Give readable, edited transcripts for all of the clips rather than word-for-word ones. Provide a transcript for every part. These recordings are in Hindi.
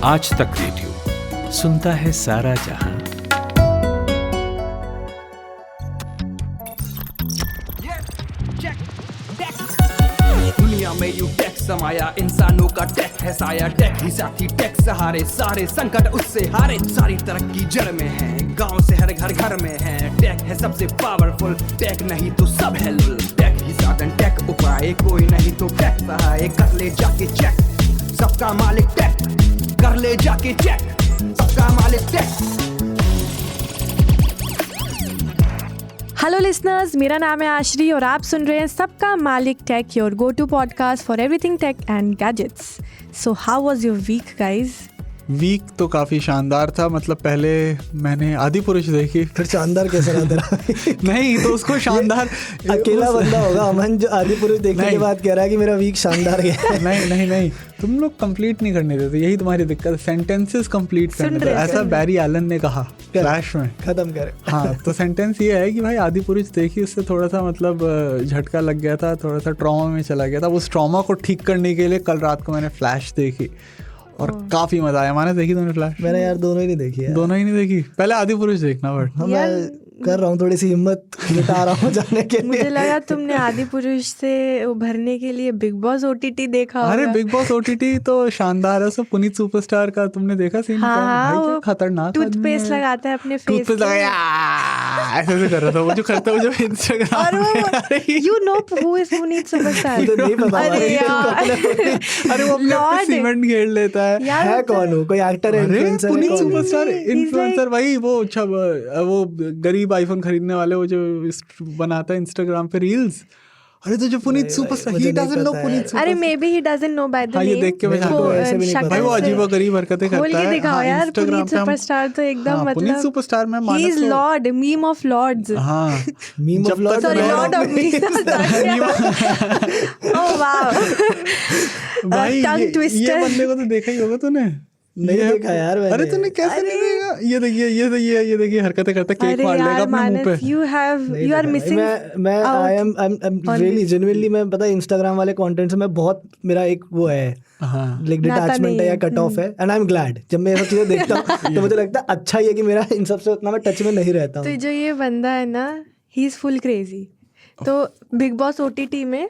आज तक रेडियो सुनता है सारा जहां। दुनिया में यू टेक समाया, इंसानों का टेक है साया। टेक ही साथी, टेक सहारे, सारे संकट उससे हारे। सारी तरक्की जड़ में है, गांव से हर घर घर में है। टेक है सबसे पावरफुल, टेक नहीं तो सब है लुल। टेक ही साधन, टेक उपाय, कोई नहीं तो टेक सहाय। कर ले जाके चेक, सबका मालिक टेक। कर ले जाके चेक, सबका मालिक टेक। हेलो लिसनर्स, मेरा नाम है आश्री और आप सुन रहे हैं सबका मालिक tech, your go to podcast for everything tech and gadgets. So how was your week guys? Week तो काफ़ी शानदार था। मतलब पहले मैंने आदिपुरुष देखी। फिर शानदार कैसा रहा तेरा? नहीं तो उसको शानदार अकेला बंदा होगा अमन जो आदिपुरुष देखने के बाद कह रहा है कि मेरा वीक शानदार गया। नहीं तुम लोग कंप्लीट नहीं करने देते, यही तुम्हारी दिक्कत है। सेंटेंसेस कंप्लीट करने देते, ऐसा बैरी एलन ने कहा फ्लैश में। खत्म करे। हाँ तो सेंटेंस ये है कि भाई आदिपुरुष देखी, उससे थोड़ा सा मतलब झटका लग गया था, थोड़ा सा ट्रॉमा में चला गया था। उस ट्रॉमा को ठीक करने के लिए कल रात को मैंने फ्लैश देखी और काफी मजा आया। मैंने देखी तुमने फ्लैश? मैंने यार दोनों ही नहीं देखी है। दोनों ही नहीं देखी? पहले आदिपुरुष देखना। बट मैं कर रहा हूँ, थोड़ी सी हिम्मत जुटा रहा हूँ जाने के लिए। मुझे लगा तुमने आदिपुरुष से उभरने के लिए बिग बॉस ओटीटी देखा होगा। अरे बिग बॉस ओटीटी तो शानदार है। सब पुनीत सुपरस्टार का तुमने देखा सीन? हाँ, भाई खतरनाक टूथपेस्ट लगाता है अपने फेस टूथपेस्ट लगाया ऐसे ऐसे कर रहा था वो जो करता है, वो जो Instagram you know who is Puneet superstar? नहीं पता। अरे यार, अरे वो अपने सीमेंट खेल लेता है। है कौन हो? कोई एक्टर है? इन्फ्लुएंसर? पुनीत सुपरस्टार इन्फ्लुएंसर भाई। वो अच्छा वो गरीब आईफोन खरीदने वाले, वो जो बनाता है इंस्टाग्राम पे रील्स। अरे तो जो Puneet superstar, he doesn't know Puneet superstar. अरे maybe he doesn't know by the name. ये देख के मैं भाई वो अजीबोगरीब हरकतें करता है। खोल के दिखाओ यार। पुनीत सुपरस्टार तो एकदम मतलब पुनीत सुपरस्टार में he is lord, meme of lords. हाँ meme of lord, sorry lord of meme. Oh wow भाई, टंग ट्विस्टर। ये बंदे को तो देखा ही होगा तूने। नहीं देखा यार मैंने। अरे तूने कैसे नहीं देखा? ये देखिए हरकतें करता, केक मार लेगा अपने मुंह पे। You are missing. मैं आई एम रियली जेन्युइनली, मैं पता है इंस्टाग्राम वाले कंटेंट से मैं बहुत, मेरा एक वो है लाइक डिटैचमेंट है या कट ऑफ है। एंड आई एम ग्लैड जब मैं ये सब चीजें देखता हूँ तो मुझे लगता है अच्छा ही है कि मेरा इन सब से उतना मैं टच में नहीं रहता हूँ। तो जो ये बंदा है ना, ही इज फुल क्रेजी। तो बिग बॉस ओटीटी में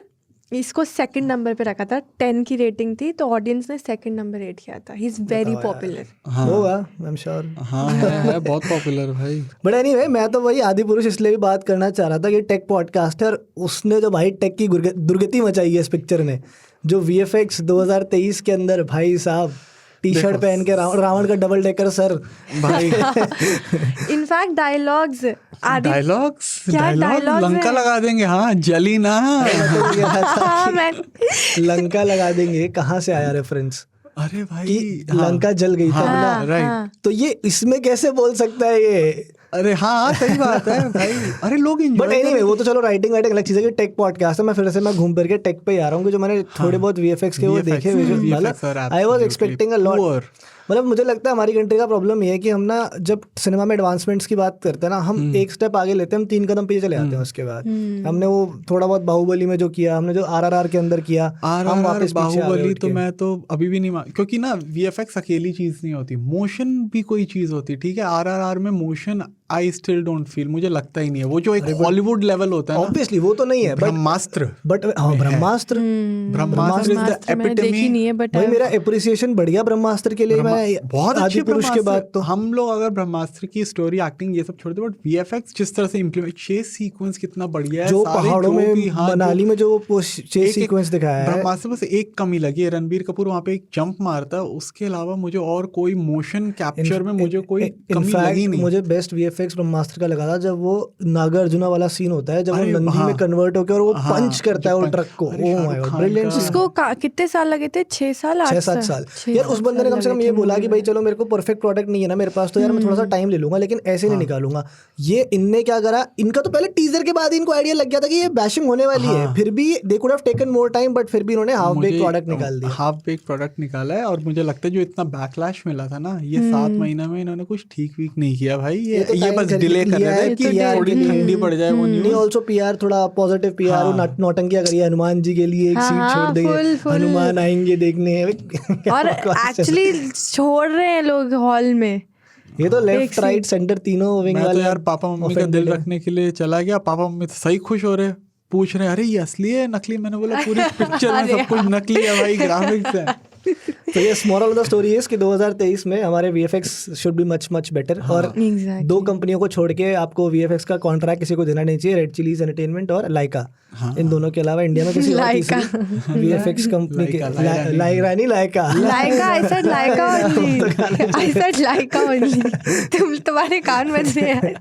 इसको सेकंड नंबर पे रखा था। 10 की रेटिंग थी तो ऑडियंस ने सेकंड नंबर रेट किया था। He is very popular. होगा, आई एम श्योर। हाँ है बहुत पॉपुलर भाई। बट एनीवे, मैं तो वही आदिपुरुष इसलिए भी बात करना चाह रहा था कि टेक पॉडकास्ट है और उसने जो भाई टेक की दुर्गति मचाई है इस पिक्चर ने। जो VFX 2023 के अंदर भाई साहब टी शर्ट पहन के रावण का डबल डेकर सर भाई। इनफैक्ट डायलॉग्स लंका लगा देंगे। हाँ जली ना। लंका लगा देंगे, कहाँ से आया रेफरेंस? अरे भाई कि लंका जल गई थी ना, राइट। तो ये इसमें कैसे बोल सकता है ये? अरे हाँ सही बात है भाई। अरे लोग बट एनीवे वो तो चलो राइटिंग अलग चीज़ है कि टेक पॉडकास्ट है। मैं फिर से मैं घूम फिर के टेक पे आ रहा हूँ कि जो मैंने थोड़े बहुत VFX के वो देखे, मतलब I was expecting a lot. मतलब मुझे लगता है हमारी कंट्री का प्रॉब्लम ये है कि हम ना जब सिनेमा में एडवांसमेंट्स की बात करते हैं ना, हम एक स्टेप आगे लेते हैं, हम 3 कदम पीछे चले जाते हैं। उसके बाद हमने वो थोड़ा बहुत बाहुबली में जो किया, हमने जो RRR के अंदर किया, हम वापस बाहुबली तो मैं तो अभी भी नहीं क्योंकि ना VFX अकेली चीज नहीं होती, मोशन भी कोई चीज होती। ठीक है, RRR में motion I still don't feel, मुझे लगता ही नहीं है वो जो एक हॉलीवुड लेवल होता है। ऑब्वियसली वो तो नहीं है, Brahmastra. But Brahmastra is the epitome. भाई मेरा एप्रिसिएशन बढ़िया ब्रह्मास्त्र के लिए। मैं बहुत अच्छी पुरुष के बाद तो हम लोग अगर ब्रह्मास्त्र की स्टोरी, एक्टिंग ये सब छोड़ दे, बट VFX जिस तरह से इम्प्लीमेंट, चेस सीक्वेंस कितना बढ़िया है। जो पहाड़ों में मनाली में जो चेस सीक्वेंस दिखाया है, ब्रह्मास्त्र बस एक कमी लगी है, रणबीर कपूर वहाँ पे एक जंप मारता है, उसके अलावा मुझे और कोई मोशन कैप्चर में मुझे कोई कमी लगी नहीं। मुझे बेस्ट VFX ब्रह्मास्त्र का लगा था जब वो नागार्जुना वाला सीन होता है, जब वो नंदी में कन्वर्ट होकर और वो पंच करता है वो ट्रक को। Oh my God, brilliant. उसको कितने साल लगे थे? 6 साल 6-7 साल। यार उस बंदे ने कम से कम ये बोला कि भाई चलो मेरे को परफेक्ट प्रोडक्ट नहीं है ना मेरे पास, तो यार मैं थोड़ा सा टाइम ले लूंगा, लेकिन ऐसे नहीं निकालूंगा। ये इनने क्या करा, इनका तो पहले टीजर के बाद इनको आइडिया लग गया था कि ये बैशिंग होने वाली है, फिर भी they could have taken more time, but फिर भी इन्होंने हाफ बेक प्रोडक्ट निकाल दिया। हाफ बेक प्रोडक्ट निकाला है। और मुझे लगता है जो इतना बैकलैश मिला था ना, ये 7 महीना में इन्होंने कुछ ठीक वीक नहीं किया भाई। ये बस डिले कर रहे थे कि थोड़ी ठंडी पड़ जाए वो नहीं, न्यूज़। ऑल्सो पीआर, थोड़ा पॉजिटिव पीआर, वो नौटंकियां करिए, हनुमान जी के लिए एक सीट छोड़ देंगे, हनुमान आएंगे देखने। और एक्चुअली छोड़ रहे हैं लोग हॉल में। ये तो लेफ्ट राइट सेंटर तीनों विंग मैं तो वाले यार पापा मम्मी का दिल रखने के लिए चला गया, पापा मम्मी तो सही खुश हो रहे, पूछ रहे अरे ये असली है नकली, मैंने बोला पूरी पिक्चर में सब कुछ नकली है भाई, ग्राफिक्स है। तो ये moral of the story is कि 2023 में हमारे VFX should be much much better. और Exactly. 2 कंपनियों को छोड़ के आपको VFX का कॉन्ट्रैक्ट किसी को देना नहीं चाहिए, रेड चिलीज एंटरटेनमेंट और लाइका। इन दोनों के अलावा इंडिया में किसी और तीसरी VFX कंपनी के लाइका I said Laika only. I said Laika only. तुम्हारे कान बज रहे हैं।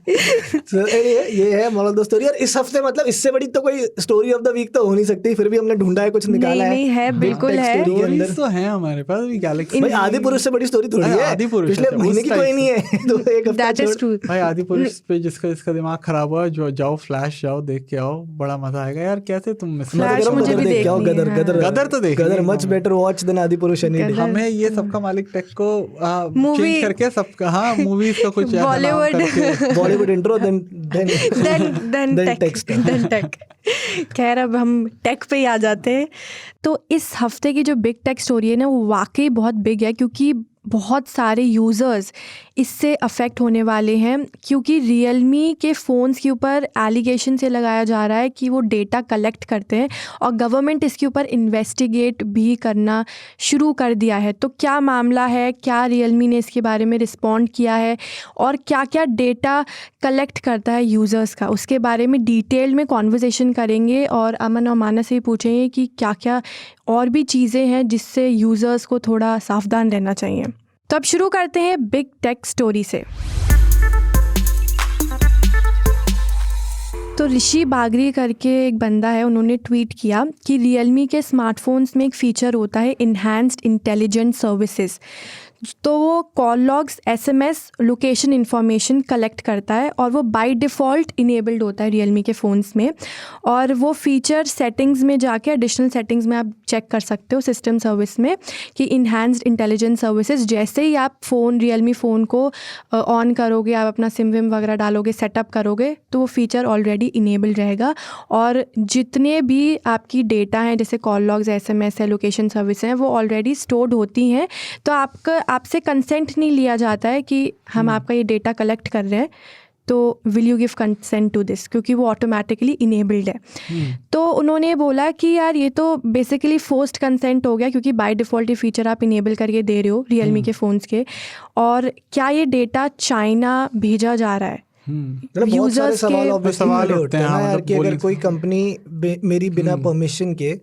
So, ये है मोरल ऑफ द स्टोरी। और इस हफ्ते मतलब इससे बड़ी तो कोई स्टोरी ऑफ द वीक तो हो नहीं सकती, फिर भी हमने ढूंढा है, कुछ निकाला नहीं है, बिल्कुल है। स्टोरीज तो हैं हमारे पास भी, गैलेक्सी भाई आदि पुरुष से बड़ी स्टोरी थोड़ी है, आदि पुरुष पिछले अच्छा, महीने उस की type कोई नहीं है। तो एक हफ्ता That is true. भाई आदि पुरुष पे जिसका दिमाग खराब हुआ, जो जाओ फ्लैश जाओ देख के आओ, बड़ा मजा आएगा यार। कैसे तुम मिस मैं तो कह रहा हूँ मुझे गदर भी देख के आओ, देखनी है, गदर तो देखनी गदर है। मच बेटर वॉच देन आदि पुरुष एनी डे। हमें ये सबका मालिक टेक को Movie- चेंज करके सबका, हाँ मूवीज का कुछ ऐसा नाम Bollywood। करके। Bollywood intro then then tech। खैर अब हम टेक पे ही आ जाते हैं। तो इस हफ्ते की जो बिग टेक स्टोरी है ना, वो वाकई बहुत बिग है, क्योंकि बहुत सारे यूज़र्स इससे अफेक्ट होने वाले हैं। क्योंकि रियलमी के फ़ोन्स के ऊपर एलिगेशन से लगाया जा रहा है कि वो डेटा कलेक्ट करते हैं, और गवर्नमेंट इसके ऊपर इन्वेस्टिगेट भी करना शुरू कर दिया है। तो क्या मामला है, क्या रियलमी ने इसके बारे में रिस्पॉन्ड किया है, और क्या क्या डेटा कलेक्ट करता है यूज़र्स का, उसके बारे में डिटेल में कॉन्वर्सेशन करेंगे। और अमन और मानस से पूछेंगे कि क्या क्या और भी चीज़ें हैं जिससे यूज़र्स को थोड़ा सावधान रहना चाहिए। तो अब शुरू करते हैं बिग टेक स्टोरी से। तो ऋषि बागरी करके एक बंदा है, उन्होंने ट्वीट किया कि रियलमी के स्मार्टफोन्स में एक फ़ीचर होता है इन्हांस्ड इंटेलिजेंट सर्विसेज। तो वो call logs, SMS, location information collect करता है, और वो बाय डिफ़ॉल्ट इनेबल्ड होता है रियलमी के फ़ोन्स में। और वो फ़ीचर सेटिंग्स में जाके, एडिशनल सेटिंग्स में आप चेक कर सकते हो सिस्टम सर्विस में कि इन्हांस्ड इंटेलिजेंट सर्विसेज। जैसे ही आप रियलमी फ़ोन को ऑन करोगे, आप अपना सिम विम वगैरह डालोगे, सेटअप करोगे, तो वो फ़ीचर ऑलरेडी इनेबल्ड रहेगा। और जितने भी आपकी डेटा हैं, जैसे कॉल लॉग्स, SMS है, लोकेशन सर्विस हैं, वो ऑलरेडी स्टोर्ड होती हैं। तो आपसे कंसेंट नहीं लिया जाता है कि हम आपका ये डेटा कलेक्ट कर रहे हैं, तो will you give consent to this, क्योंकि वो ऑटोमेटिकली इनेबल्ड है। तो उन्होंने बोला कि यार ये तो बेसिकली फोर्स्ड कंसेंट हो गया, क्योंकि बाय डिफ़ॉल्ट ये फीचर आप इनेबल करके दे रहे हो रियलमी के फ़ोन्स के। और क्या ये डेटा चाइना भेजा जा रहा है? मतलब बहुत सारे सवाल उठते हैं ना यार, कि अगर कोई कंपनी मेरी बिना परमिशन के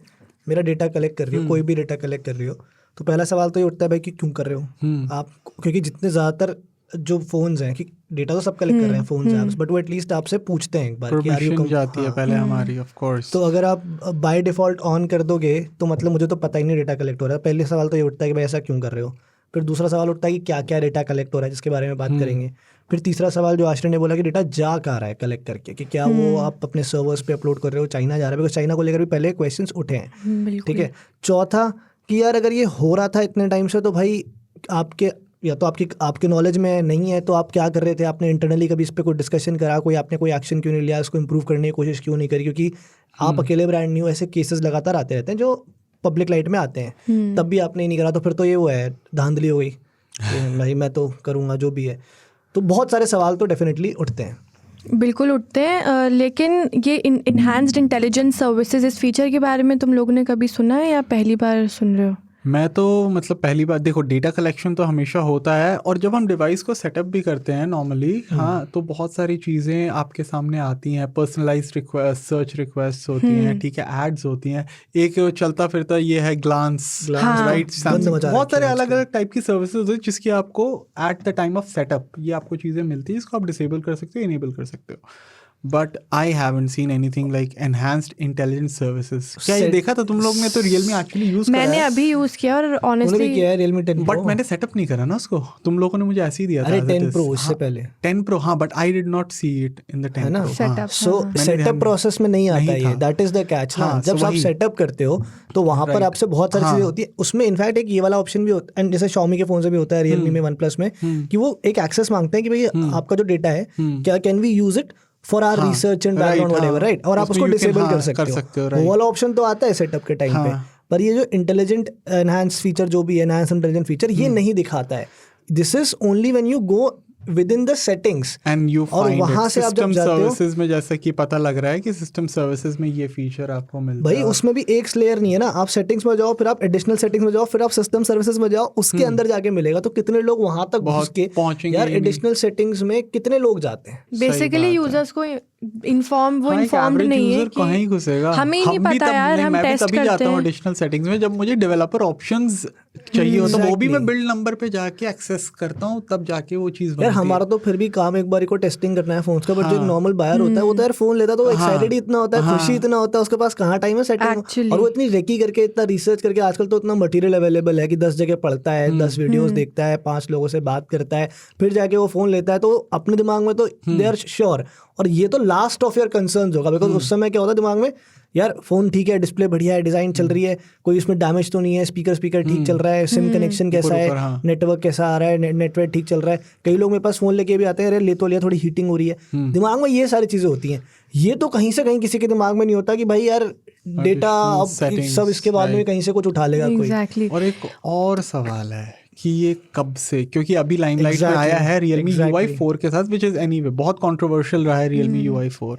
मेरा डेटा कलेक्ट कर रही हो, कोई भी डेटा कलेक्ट कर रही हो, तो पहला सवाल तो ये उठता है भाई कि क्यों कर रहे हो आप? क्योंकि जितने ज़्यादातर जो फोन्स हैं, कि डेटा तो सब कलेक्ट कर रहे हैं फोन्स ऐप्स, बट वो एटलीस्ट आपसे पूछते हैं एक बार कि परमिशन जाती है पहले हमारी, ऑफ कोर्स। तो अगर आप बाय डिफ़ॉल्ट ऑन कर दोगे तो मतलब मुझे तो पता ही नहीं डेटा कलेक्ट हो रहा है। पहले सवाल तो ये उठता है कि भाई ऐसा क्यों कर रहे हो। फिर दूसरा सवाल उठता है कि क्या क्या डेटा कलेक्ट हो रहा है, जिसके बारे में बात करेंगे। फिर तीसरा सवाल जो आश्रय ने बोला कि डेटा जा कहाँ रहा है कलेक्ट करके, कि क्या वो आप अपने सर्वर्स पे अपलोड कर रहे हो, चाइना जा रहा है, बिकॉज चाइना को लेकर भी पहले क्वेश्चंस उठे हैं, ठीक है। चौथा कि यार अगर ये हो रहा था इतने टाइम से, तो भाई आपके या तो आपके नॉलेज में नहीं है, तो आप क्या कर रहे थे? आपने इंटरनली कभी इस पर कोई डिस्कशन करा, आपने कोई एक्शन क्यों नहीं लिया, इसको इम्प्रूव करने की कोशिश क्यों नहीं करी? क्योंकि आप अकेले ब्रांड न्यू, ऐसे केसेस लगातार आते रहते हैं जो पब्लिक लाइट में आते हैं, तब भी आपने नहीं करा, तो फिर तो ये वो है धांधली हो गई भाई मैं तो करूँगा जो भी है। तो बहुत सारे सवाल तो डेफिनेटली उठते हैं, बिल्कुल उठते हैं। लेकिन ये इन्हांस्ड इंटेलिजेंस सर्विसेज, इस फीचर के बारे में तुम लोगों ने कभी सुना है या पहली बार सुन रहे हो? मैं तो मतलब पहली बार, देखो डेटा कलेक्शन तो हमेशा होता है, और जब हम डिवाइस को सेटअप भी करते हैं नॉर्मली, हाँ, तो बहुत सारी चीज़ें आपके सामने आती हैं, पर्सनलाइज्ड रिक्वेस्ट, सर्च रिक्वेस्ट होती हैं, ठीक है, एड्स होती हैं, एक चलता फिरता ये है ग्लांस, राइट, बहुत सारे अलग अलग टाइप की सर्विसेज होती है जिसकी आपको at the time of setup ये आपको चीज़ें मिलती है, इसको आप डिसेबल कर सकते हो, इनेबल कर सकते हो। But I haven't seen anything like enhanced intelligence services. क्या ये देखा था तुम लोग ने? तो रियलमी एक्चुअली यूज करा मैंने अभी यूज किया और उन्होंने भी ऑनेस्टली किया है Realme 10 Pro। बट मैंने सेटअप नहीं करा ना उसको, तुम लोगों ने मुझे ऐसे ही दिया था। अरे 10 Pro इससे पहले 10 Pro हाँ, but I did not see it in the 10 है ना Pro। सेटअप सो सेटअप प्रोसेस में नहीं आता ये, दैट इज द कैच ना। हाँ, जब so आप वही। सेटअप करते हो तो वहां पर आपसे बहुत सारी चीजें होती है। उसमें इनफैक्ट एक ये वाला ऑप्शन भी होता है, एंड जैसे Xiaomi के फोन से भी होता है, Realme में, OnePlus में, कि वो एक एक्सेस मांगते हैं कि भाई आपका जो डेटा है क्या can we use it for our research and background whatever, right? और आप उसको डिसेबल कर सकते हो। वो वाला ऑप्शन तो आता है सेटअप के टाइम पे, पर ये जो इंटेलिजेंट एनहांस फीचर, जो भी एनहांस इंटेलिजेंट फीचर, ये नहीं दिखाता है। This is only when you go with in the settings and you और फाइंड वहां से आप जब सिस्टम जाते हो, सर्विसेज में, जैसा कि पता लग रहा है कि सिस्टम सर्विसेज में ये फीचर आपको मिलता है। भाई उसमें भी एक लेयर नहीं है ना। आप सेटिंग्स में जाओ, फिर आप एडिशनल सेटिंग्स में जाओ, फिर आप सिस्टम सर्विसेज में जाओ, उसके अंदर जाके मिलेगा। तो कितने लोग वहां तक घुस के पहुंचेंगे यार, एडिशनल सेटिंग्स में कितने लोग जाते हैं? बेसिकली यूजर्स को इन्फॉर्म्ड नहीं है कहाँ ही घुसेगा, हमें ही नहीं पता यार, हम टेस्ट तभी करते जाता हूँ हैं। एडिशनल सेटिंग्स में जब मुझे डेवलपर ऑप्शंस चाहिए होता है, वो भी मैं बिल्ड नंबर पे जाके एक्सेस करता हूँ, तब जाके वो चीज बनती यार है। हमारा तो फिर भी काम एक बार को टेस्टिंग करना है फोन का, बट जो एक नॉर्मल बायर होता है वो तो यार फोन लेता है तो एक्साइटेड ही इतना होता है, खुशी इतना होता है, उसके पास कहाँ टाइम है सेटिंग। Actually. और वो इतनी रेकी करके, इतना रिसर्च करके, आजकल तो इतना मटेरियल अवेलेबल है कि 10 जगह पढ़ता है, 10 वीडियोस देखता है, 5 लोगों से बात करता है, फिर जाके वो फोन लेता है। तो अपने दिमाग में तो दे आर श्योर, और ये तो लास्ट ऑफ योर कंसर्न्स होगा, बिकॉज उस समय क्या होता है दिमाग में, यार फोन ठीक है, डिस्प्ले बढ़िया है, डिजाइन चल रही है, कोई उसमें डैमेज तो नहीं है, स्पीकर ठीक चल रहा है, सिम कनेक्शन कैसा है, नेटवर्क कैसा आ रहा है, नेटवर्क ठीक चल रहा है। कई लोग मेरे पास फोन लेके भी आते हैं, अरे ले तो लिया, थोड़ी हीटिंग हो रही है, दिमाग में ये सारी चीजें होती हैं। ये तो कहीं से कहीं किसी के दिमाग में नहीं होता कि भाई यार डेटा अब सब इसके बाद में कहीं से कुछ उठा लेगा कोई। एग्जैक्टली। और एक और सवाल है कि ये कब से, क्योंकि अभी लाइमलाइट में आया है Realme UI 4 के साथ, विच इज एनीवे बहुत कंट्रोवर्शियल रहा है Realme UI 4,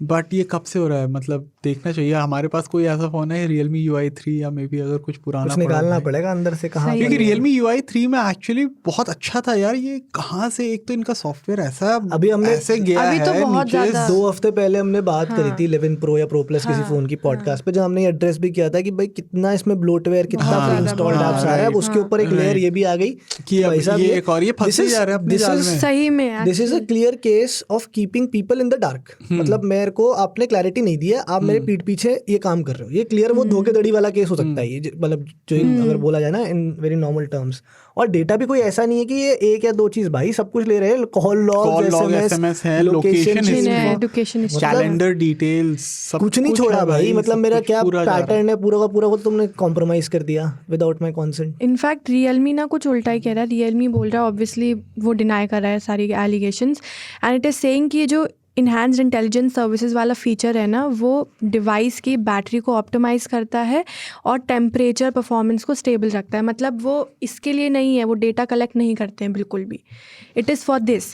बट ये कब से हो रहा है? मतलब देखना चाहिए। हमारे पास कोई ऐसा फोन है Realme UI 3 या मे बी अगर कुछ पुराना कुछ निकालना पड़ेगा अंदर से कहाँ, क्योंकि Realme UI 3 में एक्चुअली बहुत अच्छा था यार। ये कहाँ से, एक तो इनका सॉफ्टवेयर ऐसा अभी हमने ऐसे गया अभी तो है बहुत नीचे। ज्यादा 2 हफ्ते पहले हमने बात करी थी 11 Pro या Pro Plus किसी फोन की पॉडकास्ट पे, जब हमने ये एड्रेस भी किया था कि भाई कितना इसमें ब्लोटवेयर, कितना प्री इंस्टॉल्ड ऐप्स आ रहा है। अब उसके ऊपर एक लेयर ये भी आ गई कि अब ये एक और ये फंसे जा रहे हैं अपने जाल में। सही में this is a clear case of keeping people in the dark. मतलब मेरे को आपने क्लैरिटी नहीं दिया, आप मेरे पीठ पीछे ये काम कर रहे हो। ये क्लियर वो धोखेधड़ी वाला केस हो सकता है ये, मतलब जो अगर बोला जाए ना इन वेरी नॉर्मल टर्म्स। और डेटा भी कोई ऐसा नहीं है कि ये 1 या 2 चीज, भाई सब कुछ ले रहे हैं। कॉल लॉग, SMS है, लोकेशन, एडुकेशन, कैलेंडर डिटेल्स, सब कुछ नहीं छोड़ा भाई। मतलब मेरा क्या पैटर्न है पूरा का पूरा, वो तुमने कॉम्प्रोमाइज कर दिया without my consent. In fact Realme ना कुछ उल्टा ही कह रहा है। Realme बोल रहा है, ऑब्वियसली वो डिनाई कर रहा है सारी allegations, and it is saying कि ये जो इन्हांस्ड इंटेलिजेंस सर्विसेज वाला फीचर है ना, वो डिवाइस की बैटरी को ऑप्टिमाइज करता है और टेम्परेचर परफॉर्मेंस को स्टेबल रखता है। मतलब वो इसके लिए नहीं है, वो डेटा कलेक्ट नहीं करते हैं बिल्कुल भी, इट इज़ फॉर दिस।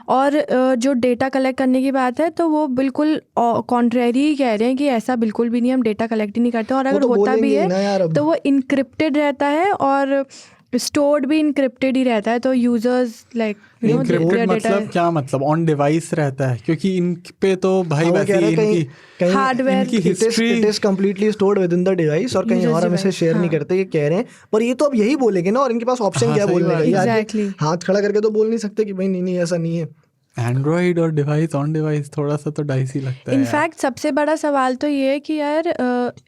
और जो डेटा कलेक्ट करने की बात है तो वो बिल्कुल कॉन्ट्रेरी ही कह रहे हैं कि ऐसा बिल्कुल भी नहीं, हम डेटा कलेक्ट ही नहीं करते। और अगर होता भी है तो वो इनक्रिप्टेड रहता है और स्टोर्ड भी इनक्रिप्टेड ही रहता है। तो यूजर्स लाइक इनक्रिप्टेड मतलब क्या, मतलब ऑन डिवाइस रहता है? क्योंकि इन पे तो भाई वैसे इनकी हार्डवेयर की history it is completely stored with in the device, और कहीं और हम इसे शेयर नहीं करते, ये कह रहे हैं। पर ये तो अब यही बोलेंगे ना, और इनके पास ऑप्शन क्या बोलने का? Exactly. हाथ खड़ा करके तो बोल नहीं सकते कि भाई नहीं ऐसा नहीं है। एंड्रॉइड और डिवाइस ऑन डिवाइस थोड़ा सा तो डाइसी लगता है। इनफैक्ट सबसे बड़ा सवाल तो ये है कि यार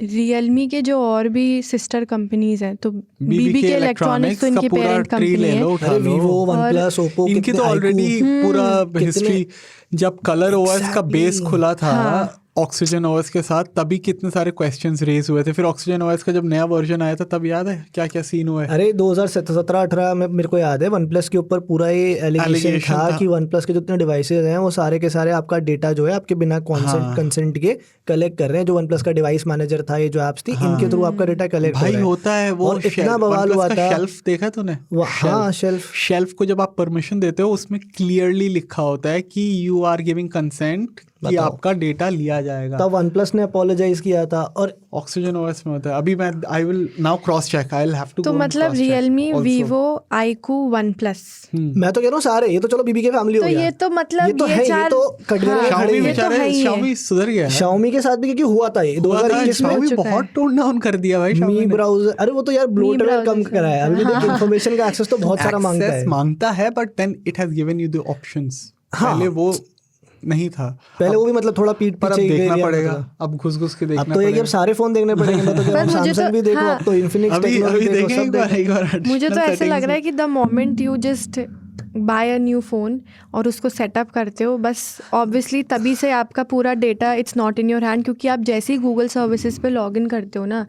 Realme के जो और भी सिस्टर कंपनीज हैं, तो BBK इलेक्ट्रॉनिक्स तो इनकी पेरेंट कंपनी है। Vivo, OnePlus, Oppo, इनकी तो ऑलरेडी पूरा हिस्ट्री, जब कलर ओएस का बेस खुला था ऑक्सीजन ओएस के साथ, तभी कितने सारे क्वेश्चंस रेज हुए थे। फिर ऑक्सीजन ओएस का जब नया वर्जन आया था, तब याद है क्या क्या सीन हुआ है? अरे 2017-18 में मेरे को याद है, OnePlus के ऊपर पूरा ये एलिगेशन था कि OnePlus के जितने डिवाइसेज हैं वो सारे के सारे आपका डेटा जो है आपके बिना कंसेंट के कलेक्ट कर रहे हैं। जो OnePlus का डिवाइस मैनेजर था, ये जो एप्स थी, इनके थ्रू आपका डेटा कलेक्ट भाई होता है। वो इतना बवाल हुआ था। शेल्फ देखा तूने? हाँ, शेल्फ को जब आप परमिशन देते हो, उसमें क्लियरली लिखा होता है कि यू आर गिविंग कंसेंट कि आपका डेटा लिया जाएगा। तब OnePlus ने अपोलोजाइज किया था। और ऑक्सीजन ओएस में होता है। अभी मैं I will now cross check, I will have to. तो मतलब Realme, Vivo, iQOO, OnePlus, मैं तो कह रहा हूँ सारे, ये तो चलो BBK फैमिली हो तो गया। ये तो मतलब ये तो है, ये तो कटघरे में खड़े हैं। Xiaomi सुधर गया है। Xiaomi के साथ भी क्योंकि हुआ था ये 2021 में, Xiaomi बहुत टोन डाउन कर दिया भाई Xiaomi मी ने। ब्राउजर, अरे वो तो यार ब्लोटवेयर कम करा है। अभी भी इंफॉर्मेशन का एक्सेस तो बहुत सारा मांगता है। मांगता है, but then it has given you the options. पहले वो नहीं था। पहले वो भी मतलब थोड़ा पीठ पर अब पीछे देखना एरिया पड़ेगा, मतलब। अब घुस के देखना अब तो ये कि अब सारे फोन देखने पड़ेंगे। तो पर मुझे सैमसंग तो- भी देखो, हाँ। अब तो इन्फिनिक्स अभी टेक्नोलॉजी देखो, देखें सब एक बार देखो। मुझे तो ऐसे लग रहा है कि कि the moment you just by a new phone और उसको सेटअप करते हो, बस ऑब्वियसली तभी से आपका पूरा data it's not in your hand, क्योंकि आप जैसे ही गूगल सर्विसेज पे लॉगिन करते हो ना,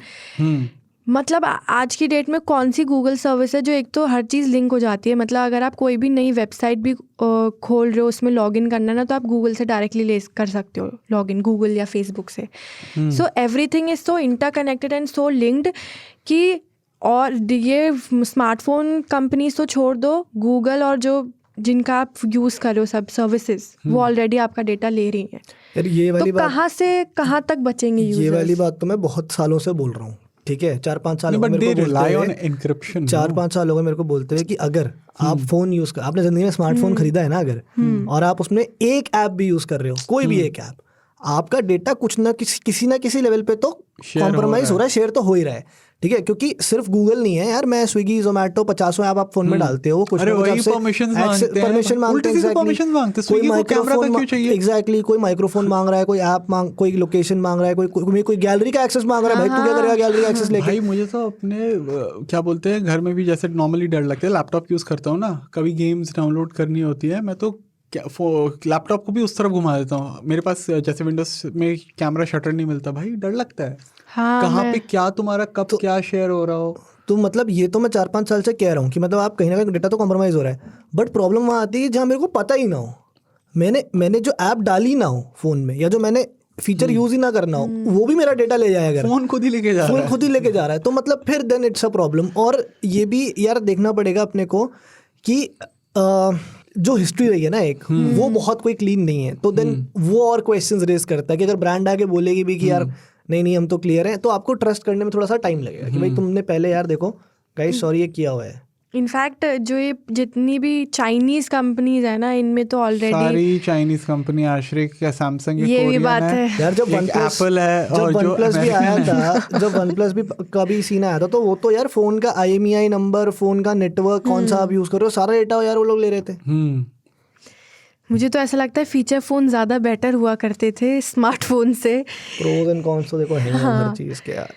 मतलब आज की डेट में कौन सी गूगल सर्विस है जो एक तो हर चीज़ लिंक हो जाती है। मतलब अगर आप कोई भी नई वेबसाइट भी खोल रहे हो, उसमें लॉगिन करना है ना, तो आप गूगल से डायरेक्टली ले कर सकते हो लॉगिन, गूगल या फेसबुक से। So everything is so interconnected and so linked कि, और ये स्मार्टफोन कंपनीज तो छोड़ दो, गूगल और जो जिनका आप यूज़ कर रहे हो सब सर्विसेज, वो ऑलरेडी आपका डेटा ले रही हैं। यार ये वाली तो बात, कहाँ से कहाँ तक बचेंगे ये यूजर्स? वाली बात तो मैं बहुत सालों से बोल रहा हूँ, ठीक है, 4-5 साल हो गए बट मेरे दे को रिलाई ऑन बोलते हुए, एन्क्रिप्शन। 4-5 साल हो गए मेरे को बोलते हुए कि अगर आप फोन यूज कर, आपने जिंदगी में स्मार्टफोन खरीदा है ना अगर, और आप उसमें एक ऐप भी यूज कर रहे हो, कोई भी एक ऐप, आपका डेटा कुछ ना किसी ना किसी लेवल पे तो कॉम्प्रोमाइज हो रहा है, शेयर तो हो ही रहा है, ठीक है। क्योंकि सिर्फ गूगल नहीं है यार, मैं स्विगी जोमेटो 50 ऐप आप फोन में डालते हो, कुछ ना कुछ आपसे परमिशन मांगते हैं, कोई माइक्रोफोन, एग्जैक्टली, कोई माइक्रोफोन मांग रहा है, कोई ऐप कोई लोकेशन मांग रहा है, कोई गैलरी का एक्सेस मांग रहा है। भाई तू क्या करेगा गैलरी का एक्सेस लेके? भाई मुझे तो अपने क्या बोलते हैं घर में भी जैसे नॉर्मली डर लगता है, लैपटॉप यूज़ करता हूँ ना, कभी गेम्स डाउनलोड करनी होती है, मैं तो लैपटॉप को भी उस तरफ घुमा देता हूँ। मेरे पास जैसे विंडोज में कैमरा शटर नहीं मिलता, भाई डर लगता है। हाँ, कहाँ पे क्या तुम्हारा कब क्या शेयर हो रहा हो। तो मतलब ये तो मैं 4-5 साल से कह रहा हूँ कि मतलब आप कहीं ना कहीं डेटा तो कॉम्प्रोमाइज़ हो रहा है, बट प्रॉब्लम वहाँ आती है जहाँ मेरे को पता ही ना हो, मैंने जो ऐप डाली ना हो फ़ोन में, या जो मैंने फीचर यूज़ ही ना करना हो, वो भी मेरा डेटा ले जाएगा। फ़ोन खुद ही लेके जा रहा है, फ़ोन खुद ही लेके जा रहा है, तो मतलब फिर देन इट्स अ प्रॉब्लम। और ये भी यार देखना पड़ेगा अपने को कि जो हिस्ट्री रही है ना एक, वो बहुत कोई क्लीन नहीं है, तो देन वो और क्वेश्चंस रेज करता है कि अगर ब्रांड आके बोलेगी भी कि यार नहीं हम तो क्लियर हैं, तो आपको ट्रस्ट करने में थोड़ा सा टाइम लगेगा कि भाई तुमने पहले यार देखो गाइस सॉरी ये किया हुआ है। इनफैक्ट जो ये जितनी भी चाइनीज कंपनीज है ना, इनमें तो ऑलरेडी सारी चाइनीज कंपनी, आश्रिक या सैमसंग, ये भी बात है यार। जब एप्पल है और जो OnePlus भी आया था, जब OnePlus भी का भी सीन आया था, तो वो तो यार फोन का IMEI नंबर, फोन का नेटवर्क कौन सा आप यूज कर रहे हो, सारा डेटा यार वो लोग ले रहे थे। मुझे तो ऐसा लगता है फीचर फोन ज़्यादा बेटर हुआ करते थे स्मार्टफोन से। प्रोज एंड कॉन्स तो देखो है हर चीज़ के यार,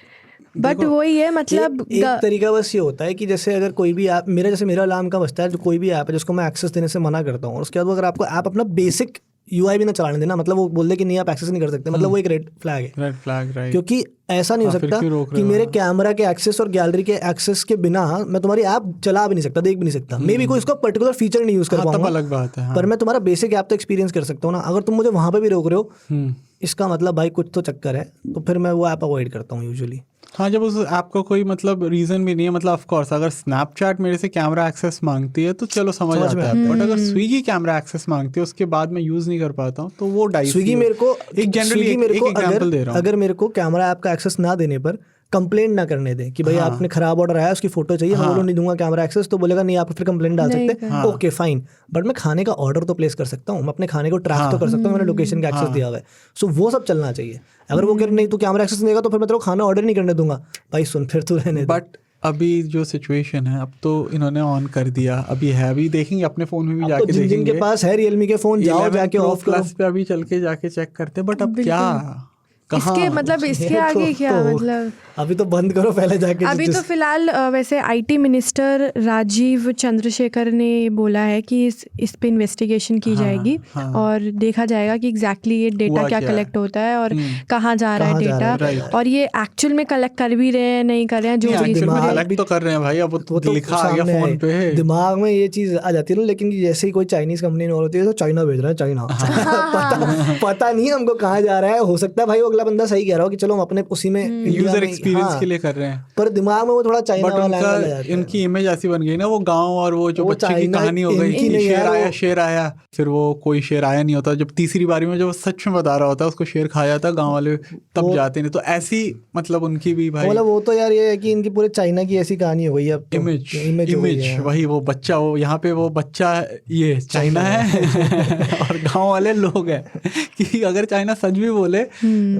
बट वही है मतलब एक तरीका बस ये होता है कि जैसे अगर कोई भी ऐप मेरा अलार्म का बजता है, जो कोई भी ऐप है जिसको मैं एक्सेस देने से मना करता हूँ, और उसके बाद अगर आपको ऐप अपना बेसिक UI भी ना चलाने देना, मतलब वो बोल दे कि नहीं आप एक्सेस नहीं कर सकते, मतलब वो एक रेड फ्लैग है, रेड फ्लैग, राइट। क्योंकि ऐसा नहीं हो सकता कि मेरे कैमरा के एक्सेस और गैलरी के एक्सेस के बिना मैं तुम्हारी ऐप चला भी नहीं सकता, देख भी नहीं सकता। मे बी कोई इसका पर्टिकुलर फीचर नहीं यूज कर पाऊंगा, अलग बात है, पर मैं तुम्हारा बेसिक ऐप तो एक्सपीरियंस कर सकता हूँ ना। अगर तुम मुझे वहां पे भी रोक रहे हो, इसका मतलब भाई कुछ तो चक्कर है, तो फिर मैं वो ऐप अवॉइड करता हूँ यूजुअली। हाँ, जब उस ऐप का कोई मतलब रीजन भी नहीं है, मतलब ऑफ कोर्स अगर स्नैपचैट मेरे से कैमरा एक्सेस मांगती है तो चलो समझ आता है, बट अगर स्विगी कैमरा एक्सेस मांगती है उसके बाद मैं यूज नहीं कर पाता हूँ, तो वो डाइस। स्विगी मेरे को एग्जांपल दे रहा हूँ, अगर मेरे को कैमरा ऐप का एक्सेस ना देने पर कंप्लेंट ना करने दे कि भाई आपने खराब ऑर्डर आया, उसकी फोटो चाहिए, मैं बोलूँ नहीं दूंगा कैमरा एक्सेस, तो बोलेगा नहीं आप फिर कंप्लेंट डाल सकते हैं, ओके फाइन, बट मैं खाने का ऑर्डर तो प्लेस कर सकता हूँ, मैं अपने खाने को ट्रैक तो कर सकता हूँ, मैंने लोकेशन का एक्सेस दिया हुआ है, सो वो सब चलना चाहिए। अगर वो कह नहीं तू कैमरा एक्सेस देगा तो फिर मैं तेरे को खाना ऑर्डर नहीं करने दूंगा, भाई सुन फिर तू रहने दे। बट अभी जो सिचुएशन है, अब तो इन्होंने ऑन कर दिया, अभी है, अभी देखेंगे अपने फोन में भी जाके देखेंगे, जिनके पास है रियलमी के फोन जाओ जाके ऑफ करो, पे अभी चल के जाके चेक करते, बट अब क्या इसके मतलब इसके आगे क्या मतलब अभी तो बंद करो पहले जाके। अभी तो फिलहाल वैसे IT मिनिस्टर राजीव चंद्रशेखर ने बोला है कि इस पे इन्वेस्टिगेशन की जाएगी और देखा जाएगा कि एग्जैक्टली ये डेटा क्या कलेक्ट होता है और कहाँ जा रहा है डेटा, और ये एक्चुअल में कलेक्ट कर भी रहे हैं नहीं कर रहे हैं, जो कलेक्ट तो कर रहे हैं भाई, अब वो तो लिखा आ गया फोन पे, दिमाग में ये चीज आ जाती है ना। लेकिन जैसे ही कोई चाइनीज कंपनी होती है तो चाइना भेज रहा है, चाइना पता नहीं हमको कहाँ जा रहा है, हो सकता है भाई अगला बंदा सही कह रहा हो कि चलो हम अपने उसी में यूजर एक्सपीरियंस के लिए कर रहे हैं, पर दिमाग में वो थोड़ा चाइना वाला एंगल आ जाता है। इनकी इमेज ऐसी बन गई ना, वो गांव और वो जो बच्चे की कहानी हो गई, शेर आया फिर वो कोई शेर आया नहीं होता, जब तीसरी बारी में जब सच में बता रहा होता है उसको शेर खा जाता है, गांव वाले तब जाते नहीं, तो ऐसी मतलब उनकी भी भाई मतलब वो तो यार ये है कि इनकी पूरे चाइना की ऐसी कहानी हो गई अब, इमेज वही वो बच्चा, वो यहाँ पे वो बच्चा ये चाइना है और गांव वाले लोग हैं कि अगर चाइना सच भी बोले